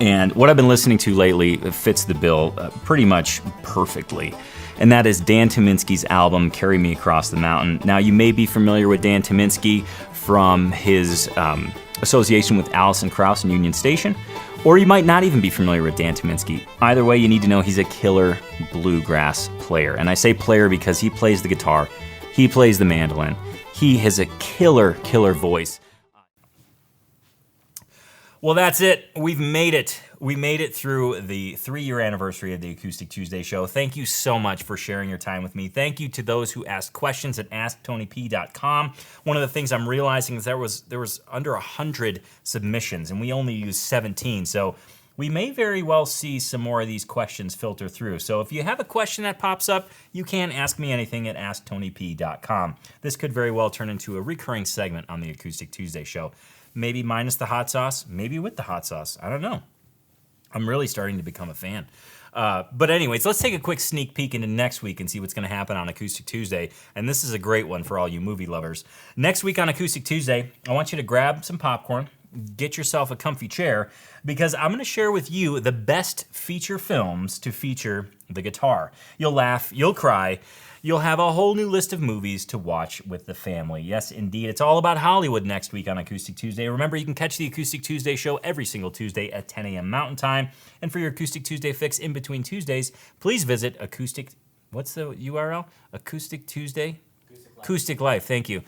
And what I've been listening to lately fits the bill pretty much perfectly. And that is Dan Tyminski's album, Carry Me Across the Mountain. Now, you may be familiar with Dan Tyminski from his association with Alison Krauss and Union Station, or you might not even be familiar with Dan Tyminski. Either way, you need to know he's a killer bluegrass player. And I say player because he plays the guitar, he plays the mandolin, he has a killer voice. Well, that's it. We've made it. We made it through the 3-year anniversary of the Acoustic Tuesday show. Thank you so much for sharing your time with me. Thank you to those who asked questions at asktonyp.com. One of the things I'm realizing is there was under 100 submissions, and we only used 17. So we may very well see some more of these questions filter through. So if you have a question that pops up, you can ask me anything at asktonyp.com. This could very well turn into a recurring segment on the Acoustic Tuesday show. Maybe minus the hot sauce, maybe with the hot sauce. I don't know. I'm really starting to become a fan. But anyways, let's take a quick sneak peek into next week and see what's going to happen on Acoustic Tuesday. And this is a great one for all you movie lovers. Next week on Acoustic Tuesday, I want you to grab some popcorn, get yourself a comfy chair, because I'm going to share with you the best feature films to feature the guitar. You'll laugh, you'll cry, you'll have a whole new list of movies to watch with the family. Yes, indeed. It's all about Hollywood next week on Acoustic Tuesday. Remember, you can catch the Acoustic Tuesday show every single Tuesday at 10 a.m. Mountain Time. And for your Acoustic Tuesday fix in between Tuesdays, please visit what's the URL? Acoustic Tuesday? Acoustic Life, thank you.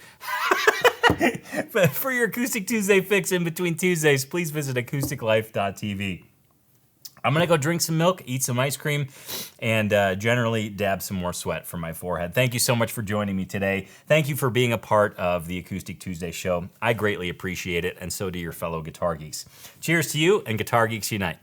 But for your Acoustic Tuesday fix in between Tuesdays, please visit acousticlife.tv. I'm going to go drink some milk, eat some ice cream, and generally dab some more sweat from my forehead. Thank you so much for joining me today. Thank you for being a part of the Acoustic Tuesday show. I greatly appreciate it, and so do your fellow guitar geeks. Cheers to you, and Guitar Geeks Unite.